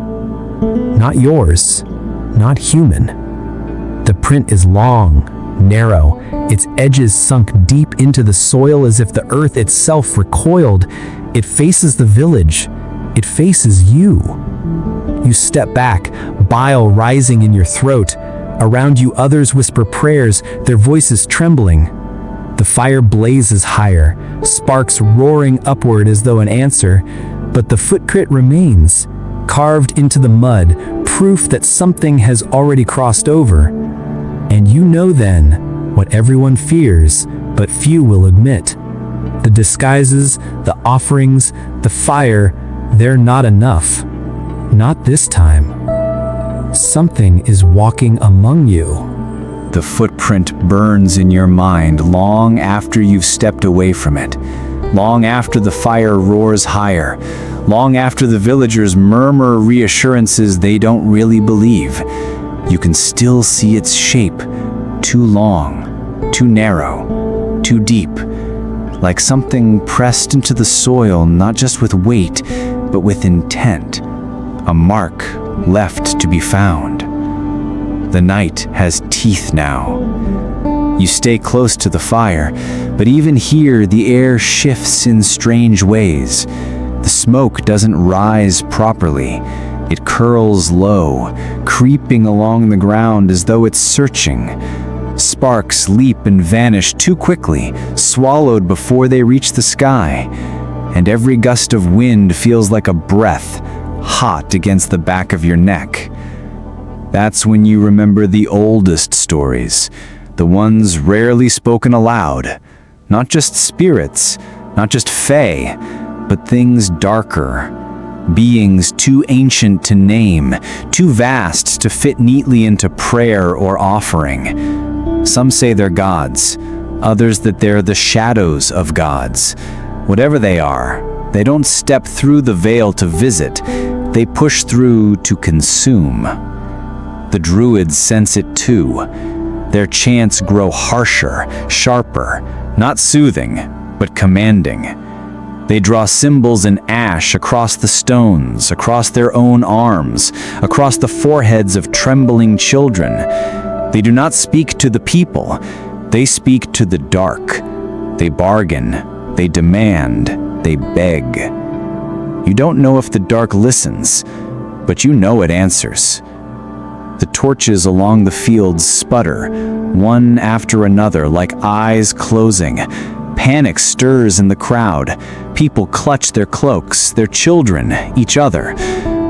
Not yours, not human. The print is long, narrow, its edges sunk deep into the soil as if the earth itself recoiled. It faces the village. It faces you. You step back, bile rising in your throat. Around you others whisper prayers, their voices trembling. The fire blazes higher, sparks roaring upward as though an answer. But the footprint remains, carved into the mud, proof that something has already crossed over. And you know then what everyone fears, but few will admit. The disguises, the offerings, the fire, they're not enough. Not this time. Something is walking among you. The footprint burns in your mind long after you've stepped away from it, long after the fire roars higher, long after the villagers murmur reassurances they don't really believe. You can still see its shape, too long, too narrow, too deep, like something pressed into the soil, not just with weight, but with intent, a mark left to be found. The night has teeth now. You stay close to the fire, but even here the air shifts in strange ways. The smoke doesn't rise properly. It curls low, creeping along the ground as though it's searching. Sparks leap and vanish too quickly, swallowed before they reach the sky. And every gust of wind feels like a breath, hot against the back of your neck. That's when you remember the oldest stories, the ones rarely spoken aloud. Not just spirits, not just fae, but things darker. Beings too ancient to name, too vast to fit neatly into prayer or offering. Some say they're gods, others that they're the shadows of gods. Whatever they are, they don't step through the veil to visit, they push through to consume. The druids sense it too. Their chants grow harsher, sharper, not soothing, but commanding. They draw symbols in ash across the stones, across their own arms, across the foreheads of trembling children. They do not speak to the people, they speak to the dark. They bargain, they demand, they beg. You don't know if the dark listens, but you know it answers. The torches along the fields sputter, one after another, like eyes closing. Panic stirs in the crowd. People clutch their cloaks, their children, each other.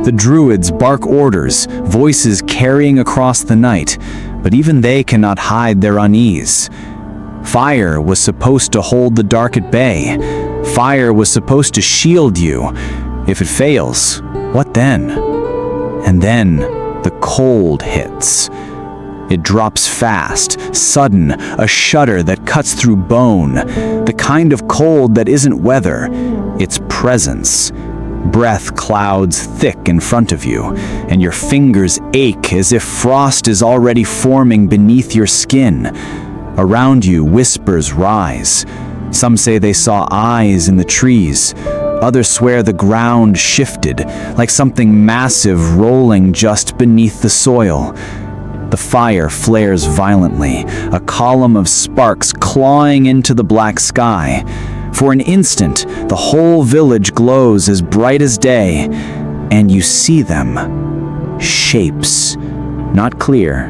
The druids bark orders, voices carrying across the night, but even they cannot hide their unease. Fire was supposed to hold the dark at bay. Fire was supposed to shield you. If it fails, what then? And then the cold hits. It drops fast, sudden, a shudder that cuts through bone. The kind of cold that isn't weather, it's presence. Breath clouds thick in front of you, and your fingers ache as if frost is already forming beneath your skin. Around you, whispers rise. Some say they saw eyes in the trees. Others swear the ground shifted, like something massive rolling just beneath the soil. The fire flares violently, a column of sparks clawing into the black sky. For an instant, the whole village glows as bright as day, and you see them. Shapes. Not clear,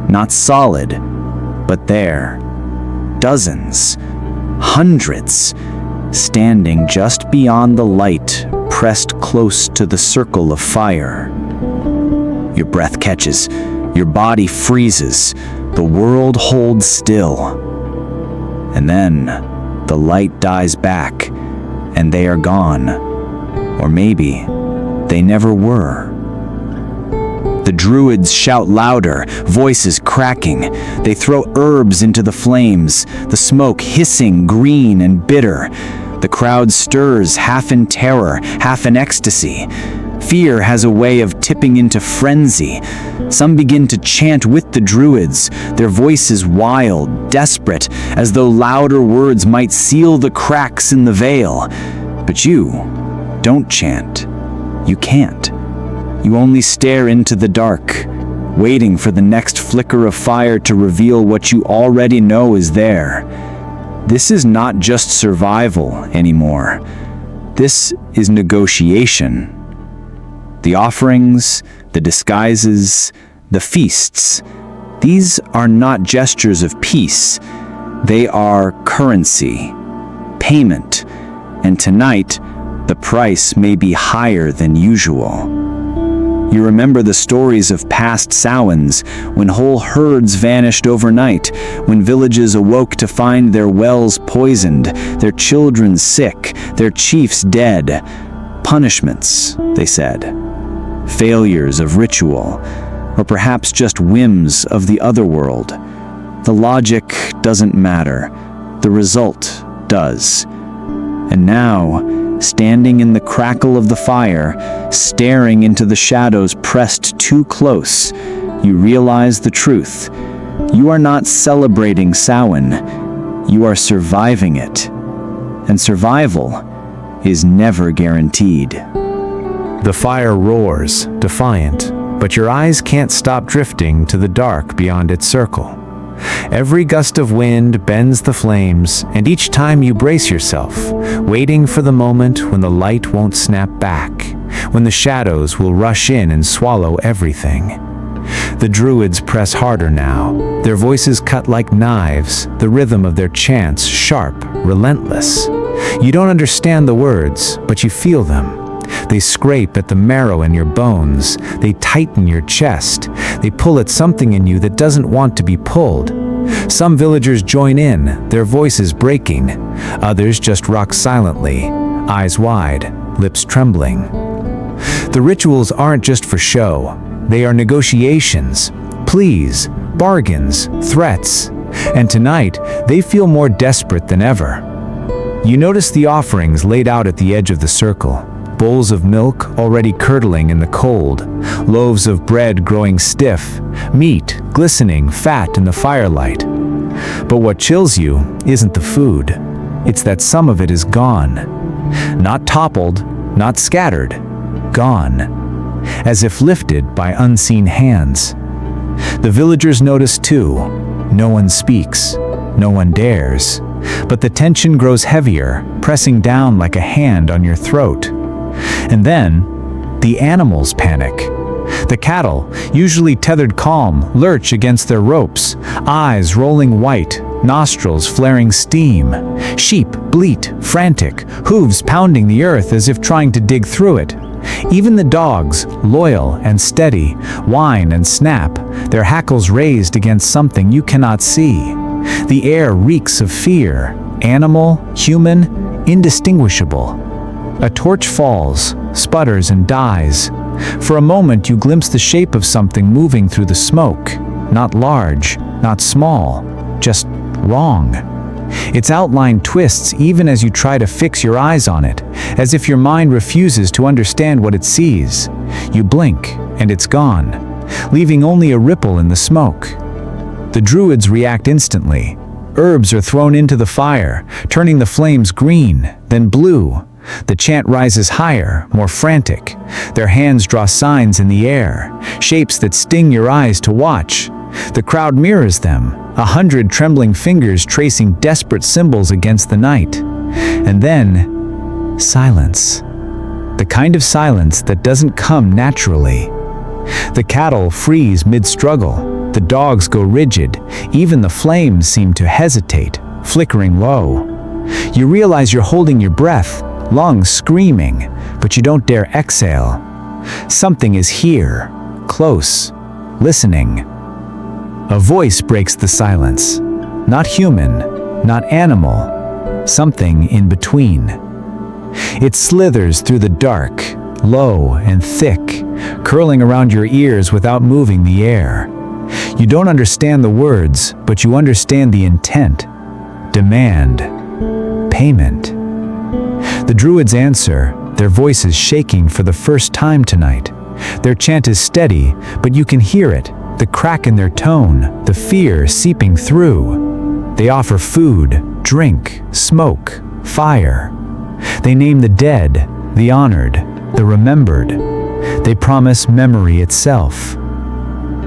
not solid, but there. Dozens, hundreds, standing just beyond the light, pressed close to the circle of fire. Your breath catches, your body freezes, the world holds still. And then the light dies back, and they are gone. Or maybe they never were. The druids shout louder, voices cracking. They throw herbs into the flames, the smoke hissing green and bitter. The crowd stirs, half in terror, half in ecstasy. Fear has a way of tipping into frenzy. Some begin to chant with the druids, their voices wild, desperate, as though louder words might seal the cracks in the veil. But you don't chant. You can't. You only stare into the dark, waiting for the next flicker of fire to reveal what you already know is there. This is not just survival anymore. This is negotiation. The offerings, the disguises, the feasts, these are not gestures of peace. They are currency, payment, and tonight, The price may be higher than usual. You remember the stories of past Samhains, when whole herds vanished overnight, when villages awoke to find their wells poisoned, their children sick, their chiefs dead. Punishments, they said. Failures of ritual, or perhaps just whims of the otherworld. The logic doesn't matter. The result does. And now, standing in the crackle of the fire, staring into the shadows pressed too close, you realize the truth. You are not celebrating Samhain. You are surviving it. And survival is never guaranteed. The fire roars, defiant, but your eyes can't stop drifting to the dark beyond its circle. Every gust of wind bends the flames, and each time you brace yourself, waiting for the moment when the light won't snap back, when the shadows will rush in and swallow everything. The druids press harder now, their voices cut like knives, the rhythm of their chants sharp, relentless. You don't understand the words, but you feel them. They scrape at the marrow in your bones, they tighten your chest, they pull at something in you that doesn't want to be pulled. Some villagers join in, their voices breaking. Others just rock silently, eyes wide, lips trembling. The rituals aren't just for show. They are negotiations, pleas, bargains, threats. And tonight, they feel more desperate than ever. You notice the offerings laid out at the edge of the circle. Bowls of milk already curdling in the cold, loaves of bread growing stiff, meat glistening fat in the firelight. But what chills you isn't the food. It's that some of it is gone. Not toppled, not scattered, gone. As if lifted by unseen hands. The villagers notice too. No one speaks, no one dares. But the tension grows heavier, pressing down like a hand on your throat. And then, the animals panic. The cattle, usually tethered calm, lurch against their ropes, eyes rolling white, nostrils flaring steam. Sheep bleat, frantic, hooves pounding the earth as if trying to dig through it. Even the dogs, loyal and steady, whine and snap, their hackles raised against something you cannot see. The air reeks of fear, animal, human, indistinguishable. A torch falls, sputters and dies. For a moment you glimpse the shape of something moving through the smoke. Not large, not small, just wrong. Its outline twists even as you try to fix your eyes on it, as if your mind refuses to understand what it sees. You blink, and it's gone, leaving only a ripple in the smoke. The druids react instantly. Herbs are thrown into the fire, turning the flames green, then blue. The chant rises higher, more frantic. Their hands draw signs in the air, shapes that sting your eyes to watch. The crowd mirrors them, 100 trembling fingers tracing desperate symbols against the night. And then, silence. The kind of silence that doesn't come naturally. The cattle freeze mid-struggle. The dogs go rigid. Even the flames seem to hesitate, flickering low. You realize you're holding your breath, lungs screaming, but you don't dare exhale. Something is here, close, listening. A voice breaks the silence. Not human, not animal, something in between. It slithers through the dark, low and thick, curling around your ears without moving the air. You don't understand the words, but you understand the intent. Demand. Payment. The druids answer, their voices shaking for the first time tonight. Their chant is steady, but you can hear it, the crack in their tone, the fear seeping through. They offer food, drink, smoke, fire. They name the dead, the honored, the remembered. They promise memory itself.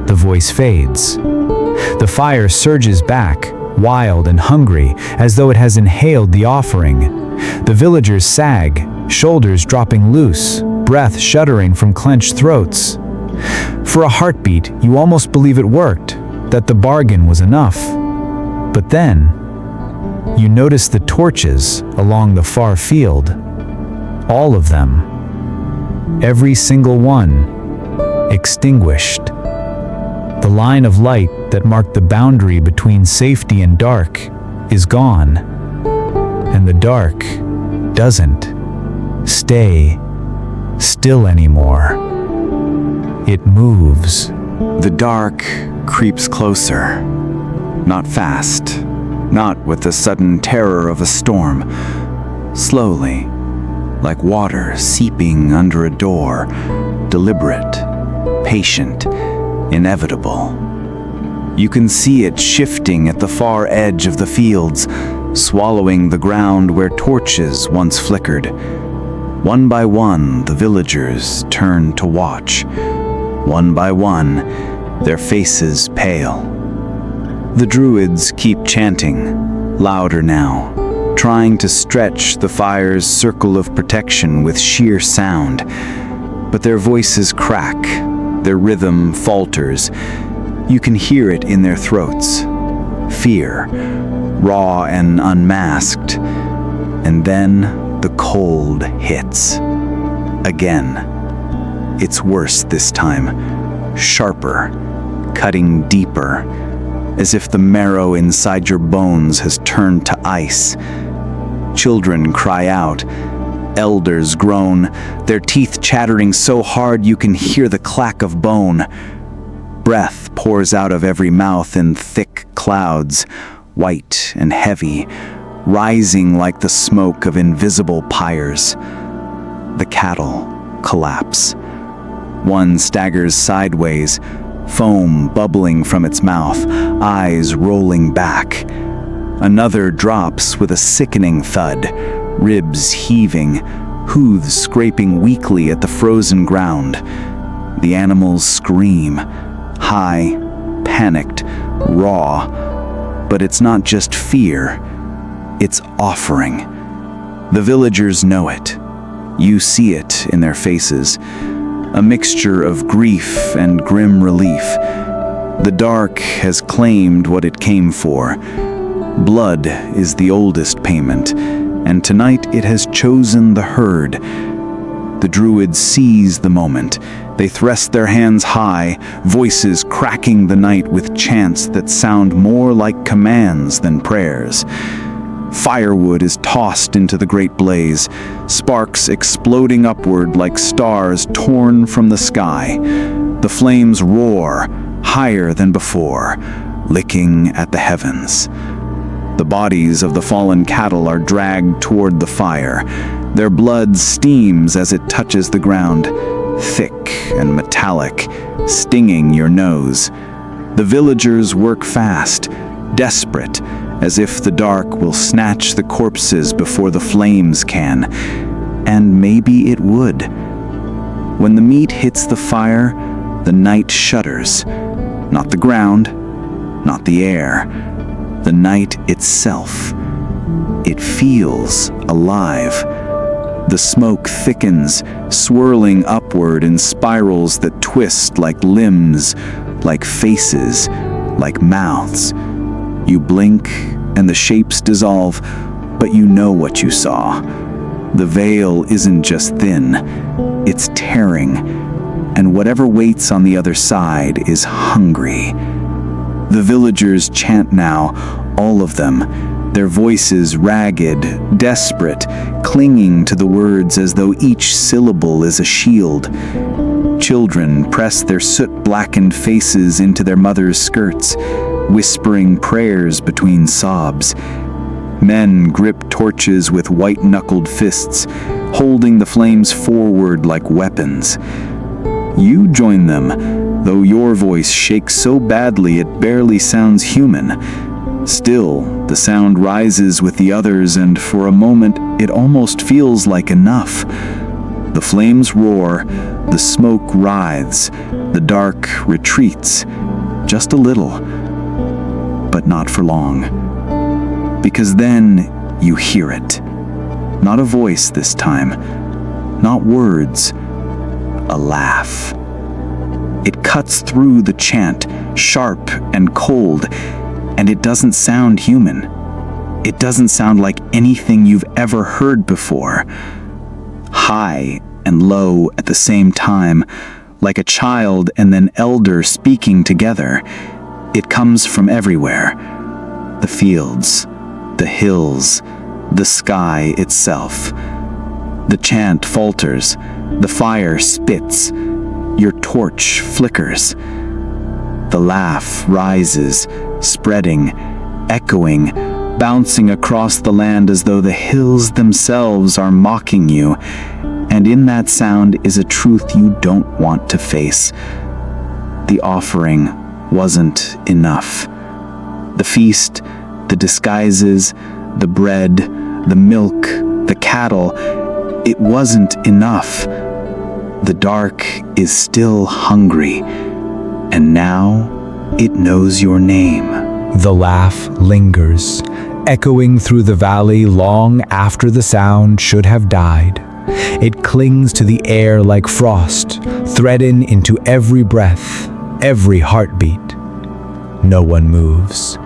The voice fades. The fire surges back, wild and hungry, as though it has inhaled the offering. The villagers sag, shoulders dropping loose, breath shuddering from clenched throats. For a heartbeat, you almost believe it worked, that the bargain was enough. But then, you notice the torches along the far field. All of them. Every single one. Extinguished. The line of light that marked the boundary between safety and dark is gone. And the dark doesn't stay still anymore. It moves. The dark creeps closer. Not fast, not with the sudden terror of a storm. Slowly, like water seeping under a door, deliberate, patient, inevitable. You can see it shifting at the far edge of the fields, swallowing the ground where torches once flickered. One by one, the villagers turn to watch. One by one, their faces pale. The druids keep chanting, louder now, trying to stretch the fire's circle of protection with sheer sound. But their voices crack, their rhythm falters. You can hear it in their throats. Fear, raw and unmasked. And then the cold hits. Again. It's worse this time. Sharper, cutting deeper, as if the marrow inside your bones has turned to ice. Children cry out. Elders groan, their teeth chattering so hard you can hear the clack of bone. Breath pours out of every mouth in thick clouds, white and heavy, rising like the smoke of invisible pyres. The cattle collapse. One staggers sideways, foam bubbling from its mouth, eyes rolling back. Another drops with a sickening thud, ribs heaving, hooves scraping weakly at the frozen ground. The animals scream, high, panicked, raw. But it's not just fear, it's offering. The villagers know it. You see it in their faces. A mixture of grief and grim relief. The dark has claimed what it came for. Blood is the oldest payment, and tonight it has chosen the herd. The druids seize the moment. They thrust their hands high, voices cracking the night with chants that sound more like commands than prayers. Firewood is tossed into the great blaze, sparks exploding upward like stars torn from the sky. The flames roar, higher than before, licking at the heavens. The bodies of the fallen cattle are dragged toward the fire. Their blood steams as it touches the ground, thick and metallic, stinging your nose. The villagers work fast, desperate, as if the dark will snatch the corpses before the flames can. And maybe it would. When the meat hits the fire, the night shudders. Not the ground, not the air, the night itself. It feels alive. The smoke thickens, swirling upward in spirals that twist like limbs, like faces, like mouths. You blink and the shapes dissolve, but you know what you saw. The veil isn't just thin, it's tearing, and whatever waits on the other side is hungry. The villagers chant now, all of them, their voices ragged, desperate, clinging to the words as though each syllable is a shield. Children press their soot-blackened faces into their mothers' skirts, whispering prayers between sobs. Men grip torches with white-knuckled fists, holding the flames forward like weapons. You join them, though your voice shakes so badly it barely sounds human. Still, the sound rises with the others, and for a moment it almost feels like enough. The flames roar, the smoke writhes, the dark retreats, just a little, but not for long. Because then you hear it. Not a voice this time, not words, a laugh. It cuts through the chant, sharp and cold, and it doesn't sound human. It doesn't sound like anything you've ever heard before. high and low at the same time, like a child and an elder speaking together. It comes from everywhere. The fields, the hills, the sky itself. The chant falters, the fire spits, your torch flickers. The laugh rises, spreading, echoing, bouncing across the land as though the hills themselves are mocking you. And in that sound is a truth you don't want to face. The offering wasn't enough. The feast, the disguises, the bread, the milk, the cattle, it wasn't enough. The dark is still hungry, and now it knows your name. The laugh lingers, echoing through the valley long after the sound should have died. It clings to the air like frost, threading into every breath, every heartbeat. No one moves.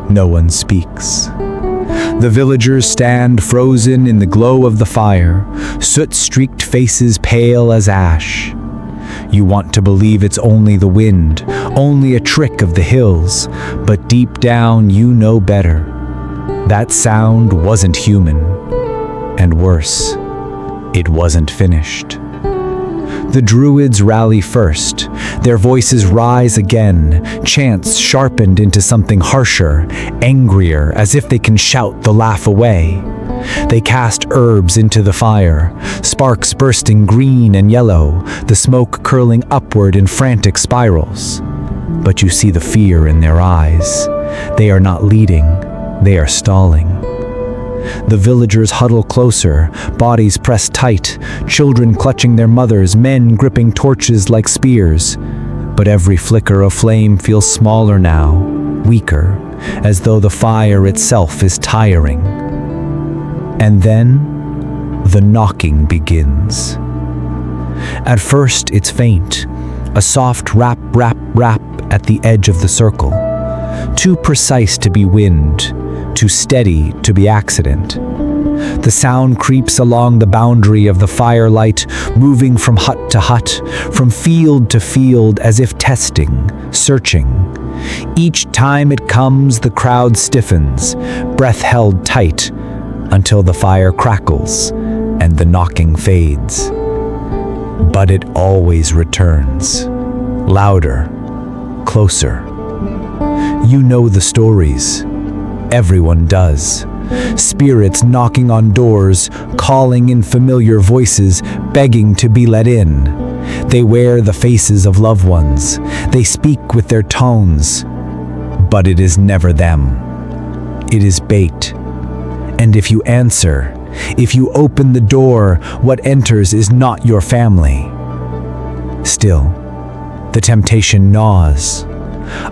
No one speaks. The villagers stand frozen in the glow of the fire, soot-streaked faces pale as ash. You want to believe it's only the wind, only a trick of the hills, but deep down you know better. That sound wasn't human, and worse, it wasn't finished. The druids rally first. Their voices rise again, chants sharpened into something harsher, angrier, as if they can shout the laugh away. They cast herbs into the fire, sparks bursting green and yellow, the smoke curling upward in frantic spirals. But you see the fear in their eyes. They are not leading, they are stalling. The villagers huddle closer, bodies pressed tight, children clutching their mothers, men gripping torches like spears. But every flicker of flame feels smaller now, weaker, as though the fire itself is tiring. And then, the knocking begins. At first, it's faint, a soft rap, rap, rap at the edge of the circle. Too precise to be wind, too steady to be accident. The sound creeps along the boundary of the firelight, moving from hut to hut, from field to field, as if testing, searching. Each time it comes, the crowd stiffens, breath held tight, until the fire crackles and the knocking fades. But it always returns, louder, closer. You know the stories. Everyone does. Spirits knocking on doors, calling in familiar voices, begging to be let in. They wear the faces of loved ones. They speak with their tones. But it is never them. It is bait. And if you answer, if you open the door, what enters is not your family. Still, the temptation gnaws.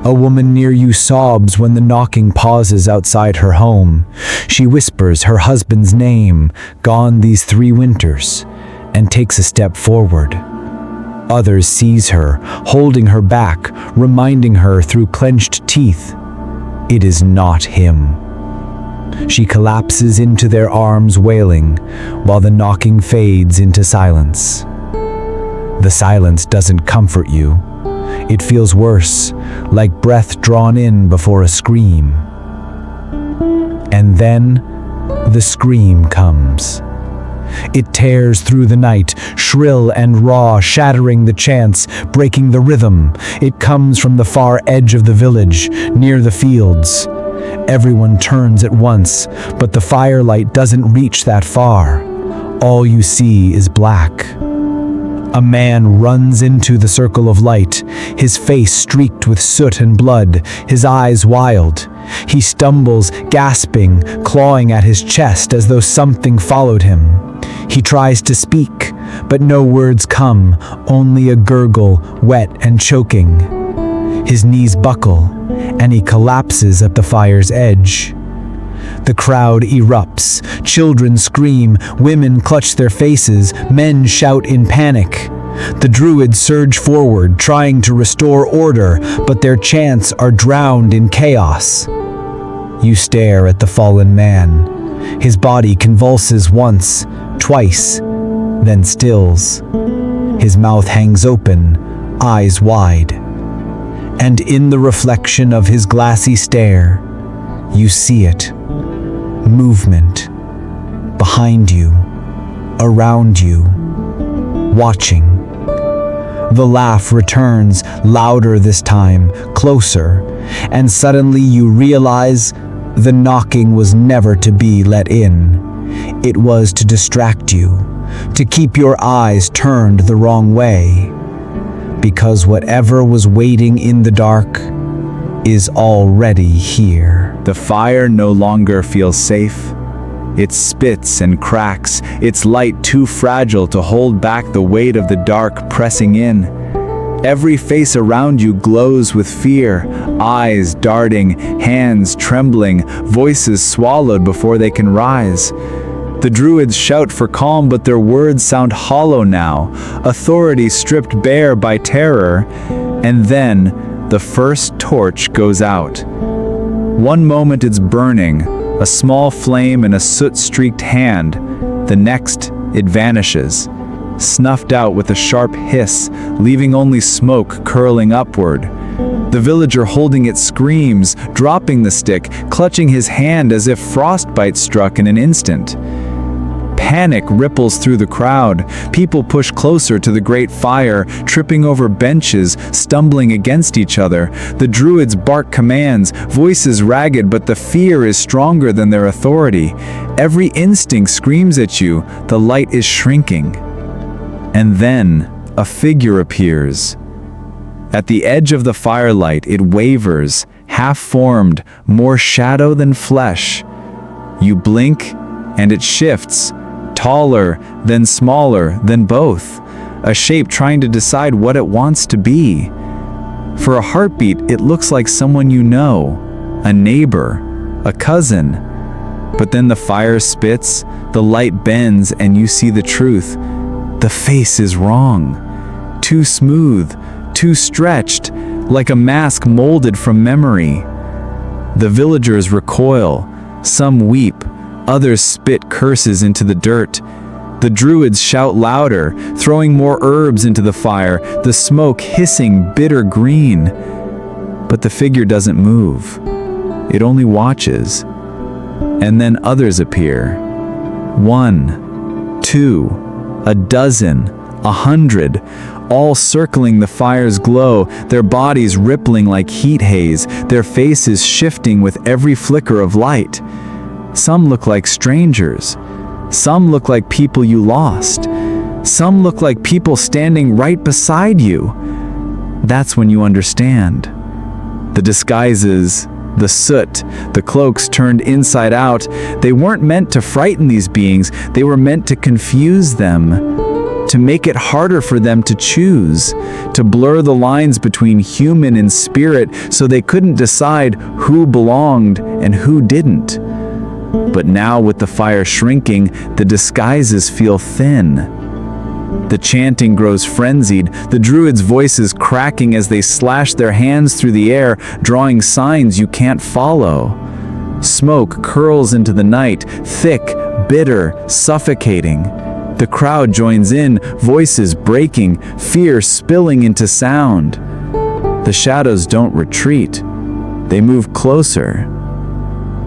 A woman near you sobs when the knocking pauses outside her home. She whispers her husband's name, gone these 3 winters, and takes a step forward. Others seize her, holding her back, reminding her through clenched teeth, it is not him. She collapses into their arms wailing, while the knocking fades into silence. The silence doesn't comfort you. It feels worse, like breath drawn in before a scream. And then, the scream comes. It tears through the night, shrill and raw, shattering the chants, breaking the rhythm. It comes from the far edge of the village, near the fields. Everyone turns at once, but the firelight doesn't reach that far. All you see is black. A man runs into the circle of light, his face streaked with soot and blood, his eyes wild. He stumbles, gasping, clawing at his chest as though something followed him. He tries to speak, but no words come, only a gurgle, wet and choking. His knees buckle, and he collapses at the fire's edge. The crowd erupts. Children scream, women clutch their faces, men shout in panic. The druids surge forward, trying to restore order, but their chants are drowned in chaos. You stare at the fallen man. His body convulses once, twice, then stills. His mouth hangs open, eyes wide. And in the reflection of his glassy stare, you see it. Movement. Behind you. Around you. Watching. The laugh returns, louder this time, closer, and suddenly you realize the knocking was never to be let in. It was to distract you, to keep your eyes turned the wrong way, because whatever was waiting in the dark is already here. The fire no longer feels safe. It spits and cracks, its light too fragile to hold back the weight of the dark pressing in. Every face around you glows with fear, eyes darting, hands trembling, voices swallowed before they can rise. The druids shout for calm, but their words sound hollow now, authority stripped bare by terror. And then the first torch goes out. One moment it's burning, a small flame in a soot-streaked hand. The next, it vanishes, snuffed out with a sharp hiss, leaving only smoke curling upward. The villager holding it screams, dropping the stick, clutching his hand as if frostbite struck in an instant. Panic ripples through the crowd. People push closer to the great fire, tripping over benches, stumbling against each other. The druids bark commands, voices ragged, but the fear is stronger than their authority. Every instinct screams at you, the light is shrinking. And then a figure appears. At the edge of the firelight, it wavers, half-formed, more shadow than flesh. You blink, and it shifts, taller, then smaller, then both, a shape trying to decide what it wants to be. For a heartbeat, it looks like someone you know, a neighbor, a cousin. But then the fire spits, the light bends, and you see the truth. The face is wrong, too smooth, too stretched, like a mask molded from memory. The villagers recoil, some weep, others spit curses into the dirt. The druids shout louder, throwing more herbs into the fire, the smoke hissing bitter green. But the figure doesn't move. It only watches. And then others appear. 1, 2, a dozen, 100, all circling the fire's glow, their bodies rippling like heat haze, their faces shifting with every flicker of light. Some look like strangers. Some look like people you lost. Some look like people standing right beside you. That's when you understand. The disguises, the soot, the cloaks turned inside out, they weren't meant to frighten these beings, they were meant to confuse them, to make it harder for them to choose, to blur the lines between human and spirit so they couldn't decide who belonged and who didn't. But now with the fire shrinking, the disguises feel thin. The chanting grows frenzied, the druids' voices cracking as they slash their hands through the air, drawing signs you can't follow. Smoke curls into the night, thick, bitter, suffocating. The crowd joins in, voices breaking, fear spilling into sound. The shadows don't retreat. They move closer.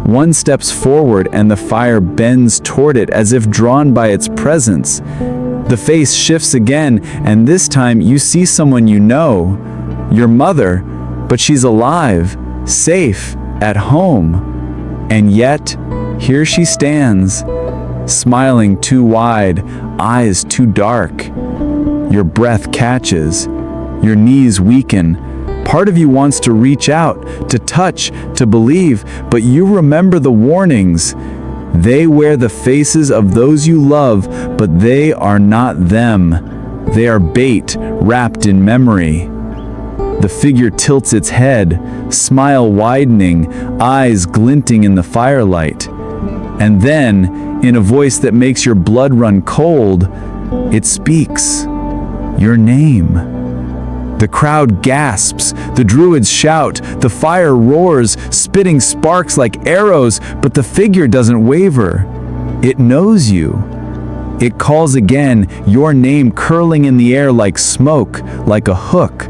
One steps forward and the fire bends toward it as if drawn by its presence. The face shifts again, and this time you see someone you know, your mother, but she's alive, safe, at home. And yet, here she stands, smiling too wide, eyes too dark. Your breath catches, your knees weaken. Part of you wants to reach out, to touch, to believe, but you remember the warnings. They wear the faces of those you love, but they are not them. They are bait wrapped in memory. The figure tilts its head, smile widening, eyes glinting in the firelight. And then, in a voice that makes your blood run cold, it speaks your name. The crowd gasps, the druids shout, the fire roars, spitting sparks like arrows, but the figure doesn't waver. It knows you. It calls again, your name curling in the air like smoke, like a hook.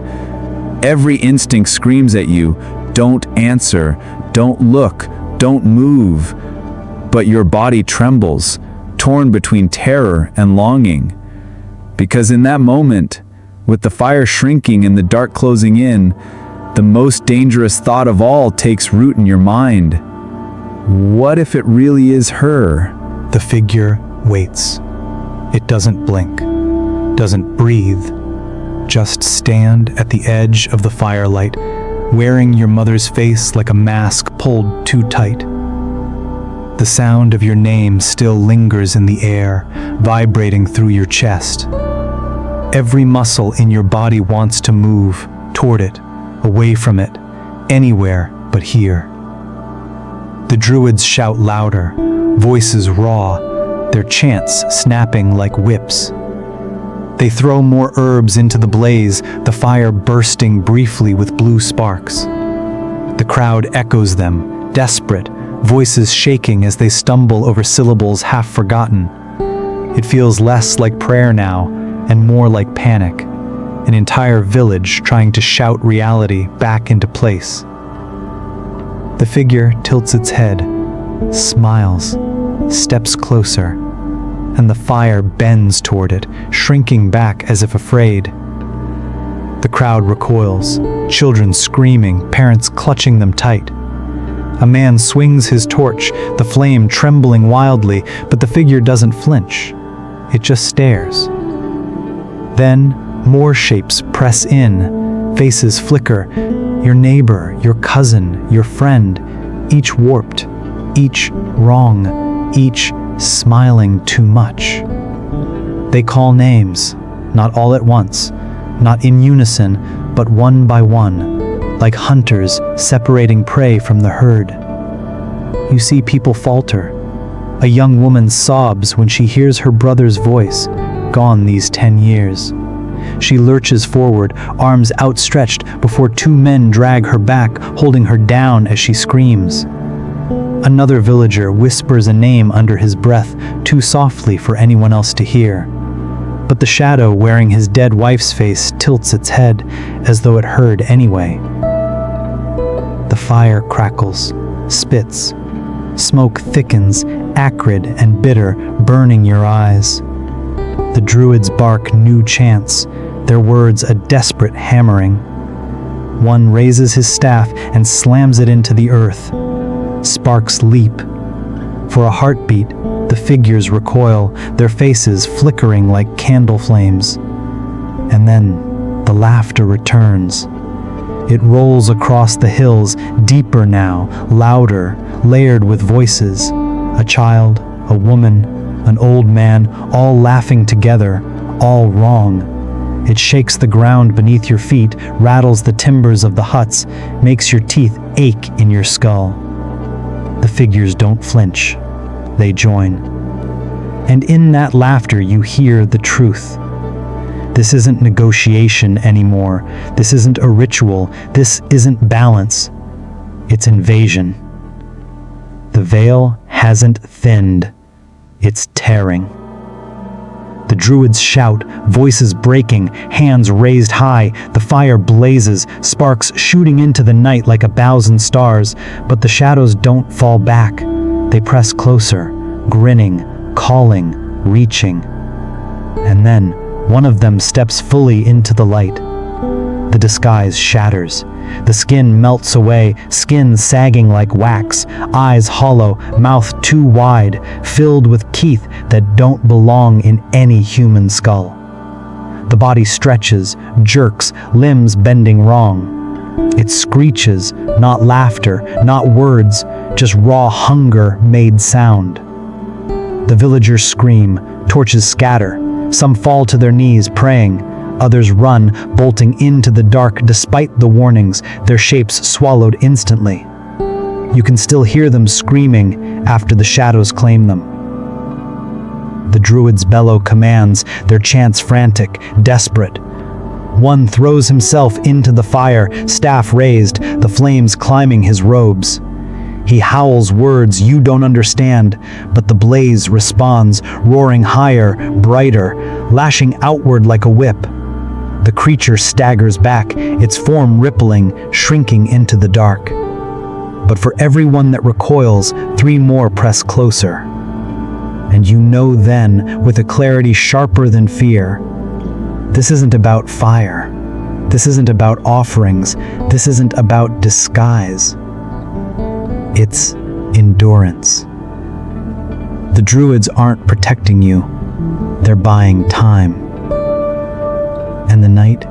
Every instinct screams at you, don't answer, don't look, don't move. But your body trembles, torn between terror and longing. Because in that moment, with the fire shrinking and the dark closing in, the most dangerous thought of all takes root in your mind. What if it really is her? The figure waits. It doesn't blink, doesn't breathe. Just stand at the edge of the firelight, wearing your mother's face like a mask pulled too tight. The sound of your name still lingers in the air, vibrating through your chest. Every muscle in your body wants to move toward it, away from it, anywhere but here. The druids shout louder, voices raw, their chants snapping like whips. They throw more herbs into the blaze, the fire bursting briefly with blue sparks. The crowd echoes them, desperate, voices shaking as they stumble over syllables half forgotten. It feels less like prayer now and more like panic, an entire village trying to shout reality back into place. The figure tilts its head, smiles, steps closer, and the fire bends toward it, shrinking back as if afraid. The crowd recoils, children screaming, parents clutching them tight. A man swings his torch, the flame trembling wildly, but the figure doesn't flinch. It just stares. Then, more shapes press in, faces flicker. Your neighbor, your cousin, your friend, each warped, each wrong, each smiling too much. They call names, not all at once, not in unison, but one by one, like hunters separating prey from the herd. You see people falter. A young woman sobs when she hears her brother's voice, gone these 10 years. She lurches forward, arms outstretched, before two men drag her back, holding her down as she screams. Another villager whispers a name under his breath, too softly for anyone else to hear. But the shadow wearing his dead wife's face tilts its head, as though it heard anyway. The fire crackles, spits. Smoke thickens, acrid and bitter, burning your eyes. The druids bark new chants, their words a desperate hammering. One raises his staff and slams it into the earth. Sparks leap. For a heartbeat, the figures recoil, their faces flickering like candle flames. And then the laughter returns. It rolls across the hills, deeper now, louder, layered with voices. A child, a woman, an old man, all laughing together, all wrong. It shakes the ground beneath your feet, rattles the timbers of the huts, makes your teeth ache in your skull. The figures don't flinch. They join. And in that laughter you hear the truth. This isn't negotiation anymore. This isn't a ritual. This isn't balance. It's invasion. The veil hasn't thinned. It's tearing. The druids shout, voices breaking, hands raised high. The fire blazes, sparks shooting into the night like 1,000 stars. But the shadows don't fall back. They press closer, grinning, calling, reaching. And then one of them steps fully into the light. The disguise shatters. The skin melts away, skin sagging like wax, eyes hollow, mouth too wide, filled with teeth that don't belong in any human skull. The body stretches, jerks, limbs bending wrong. It screeches, not laughter, not words, just raw hunger made sound. The villagers scream, torches scatter. Some fall to their knees, praying. Others run, bolting into the dark despite the warnings, their shapes swallowed instantly. You can still hear them screaming after the shadows claim them. The druids bellow commands, their chants frantic, desperate. One throws himself into the fire, staff raised, the flames climbing his robes. He howls words you don't understand, but the blaze responds, roaring higher, brighter, lashing outward like a whip. The creature staggers back, its form rippling, shrinking into the dark. But for every one that recoils, 3 more press closer. And you know then, with a clarity sharper than fear, this isn't about fire. This isn't about offerings. This isn't about disguise. It's endurance. The druids aren't protecting you. They're buying time. And the night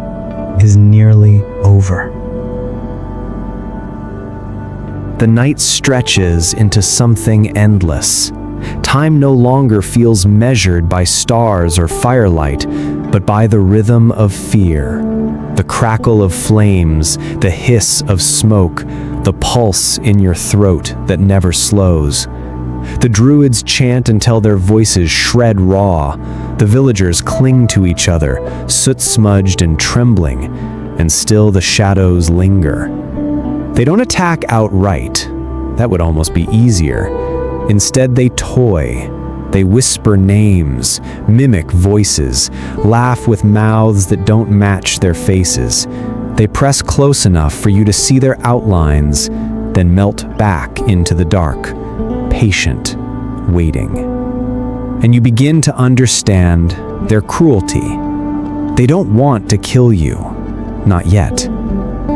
is nearly over. The night stretches into something endless. Time no longer feels measured by stars or firelight, but by the rhythm of fear. The crackle of flames, the hiss of smoke, the pulse in your throat that never slows. The druids chant until their voices shred raw. The villagers cling to each other, soot-smudged and trembling, and still the shadows linger. They don't attack outright. That would almost be easier. Instead, they toy. They whisper names, mimic voices, laugh with mouths that don't match their faces. They press close enough for you to see their outlines, then melt back into the dark, patient, waiting. And you begin to understand their cruelty. They don't want to kill you, not yet.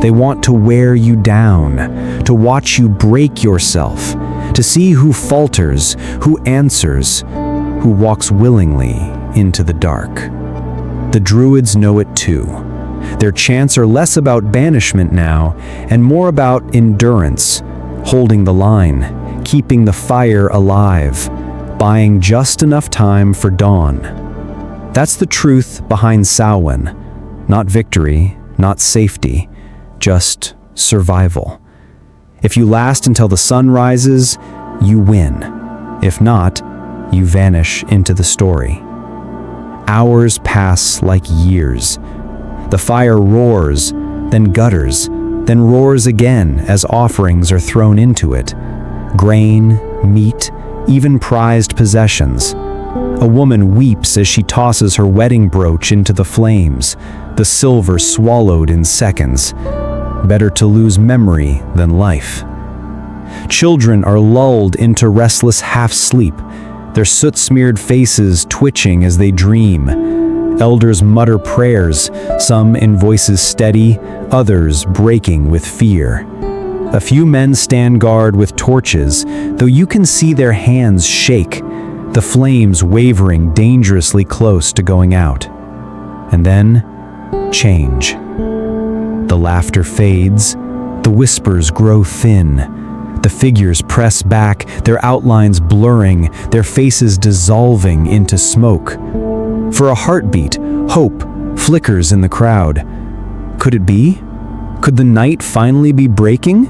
They want to wear you down, to watch you break yourself, to see who falters, who answers, who walks willingly into the dark. The druids know it too. Their chants are less about banishment now, and more about endurance, holding the line, keeping the fire alive, buying just enough time for dawn. That's the truth behind Samhain. Not victory, not safety, just survival. If you last until the sun rises, you win. If not, you vanish into the story. Hours pass like years. The fire roars, then gutters, then roars again as offerings are thrown into it. Grain, meat, even prized possessions. A woman weeps as she tosses her wedding brooch into the flames, the silver swallowed in seconds. Better to lose memory than life. Children are lulled into restless half-sleep, their soot-smeared faces twitching as they dream. Elders mutter prayers, some in voices steady, others breaking with fear. A few men stand guard with torches, though you can see their hands shake, the flames wavering dangerously close to going out. And then, change. The laughter fades, the whispers grow thin. The figures press back, their outlines blurring, their faces dissolving into smoke. For a heartbeat, hope flickers in the crowd. Could it be? Could the night finally be breaking?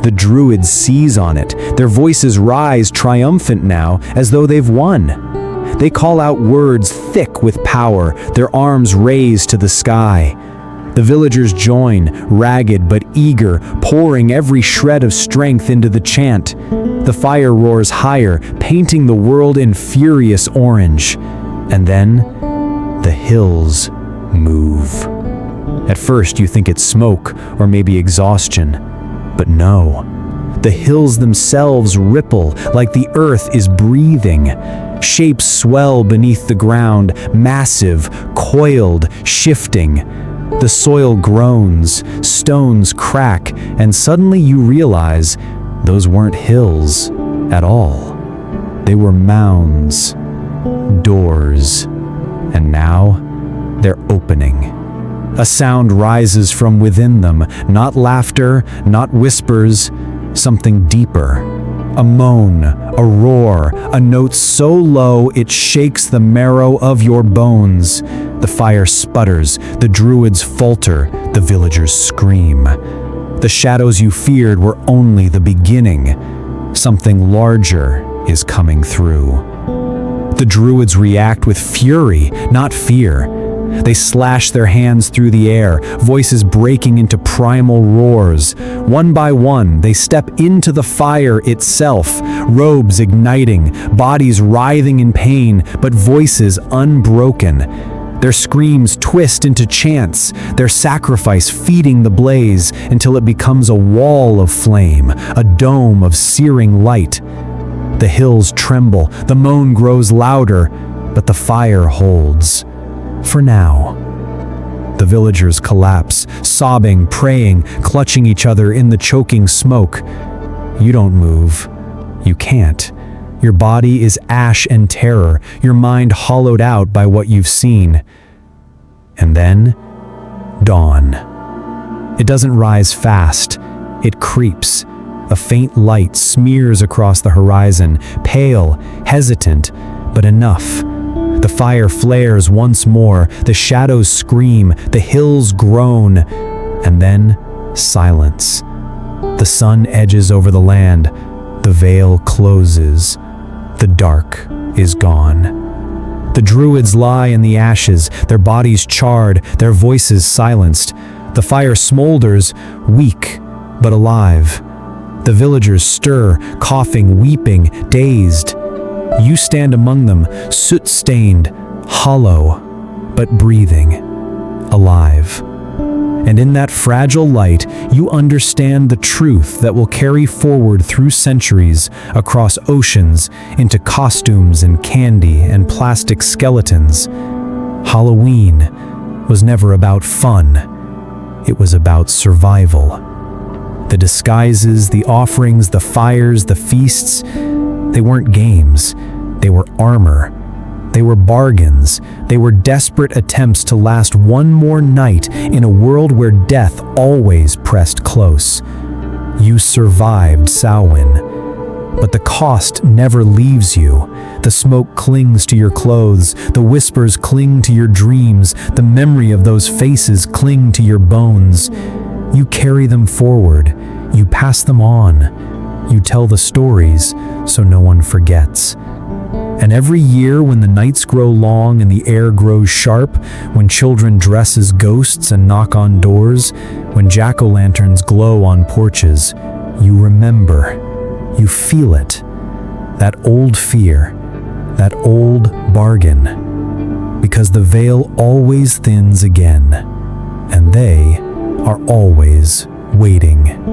The druids seize on it. Their voices rise triumphant now, as though they've won. They call out words thick with power, their arms raised to the sky. The villagers join, ragged but eager, pouring every shred of strength into the chant. The fire roars higher, painting the world in furious orange. And then, the hills move. At first you think it's smoke, or maybe exhaustion. But no. The hills themselves ripple like the earth is breathing. Shapes swell beneath the ground, massive, coiled, shifting. The soil groans, stones crack, and suddenly you realize those weren't hills at all. They were mounds, doors, and now they're opening. A sound rises from within them, not laughter, not whispers, something deeper. A moan, a roar, a note so low it shakes the marrow of your bones. The fire sputters, the druids falter, the villagers scream. The shadows you feared were only the beginning. Something larger is coming through. The druids react with fury, not fear. They slash their hands through the air, voices breaking into primal roars. One by one, they step into the fire itself, robes igniting, bodies writhing in pain, but voices unbroken. Their screams twist into chants, their sacrifice feeding the blaze until it becomes a wall of flame, a dome of searing light. The hills tremble, the moan grows louder, but the fire holds. For now. The villagers collapse, sobbing, praying, clutching each other in the choking smoke. You don't move. You can't. Your body is ash and terror, your mind hollowed out by what you've seen. And then, dawn. It doesn't rise fast. It creeps. A faint light smears across the horizon, pale, hesitant, but enough. The fire flares once more, the shadows scream, the hills groan, and then silence. The sun edges over the land, the veil closes. The dark is gone. The druids lie in the ashes, their bodies charred, their voices silenced. The fire smolders, weak but alive. The villagers stir, coughing, weeping, dazed. You stand among them, soot-stained, hollow, but breathing, alive. And in that fragile light, you understand the truth that will carry forward through centuries, across oceans, into costumes and candy and plastic skeletons. Halloween was never about fun. It was about survival. The disguises, the offerings, the fires, the feasts, they weren't games. They were armor. They were bargains. They were desperate attempts to last one more night in a world where death always pressed close. You survived Samhain, but the cost never leaves you. The smoke clings to your clothes, the whispers cling to your dreams, the memory of those faces cling to your bones. You carry them forward, you pass them on, you tell the stories so no one forgets. And every year when the nights grow long and the air grows sharp, when children dress as ghosts and knock on doors, when jack-o'-lanterns glow on porches, you remember, you feel it, that old fear, that old bargain, because the veil always thins again, and they are always waiting.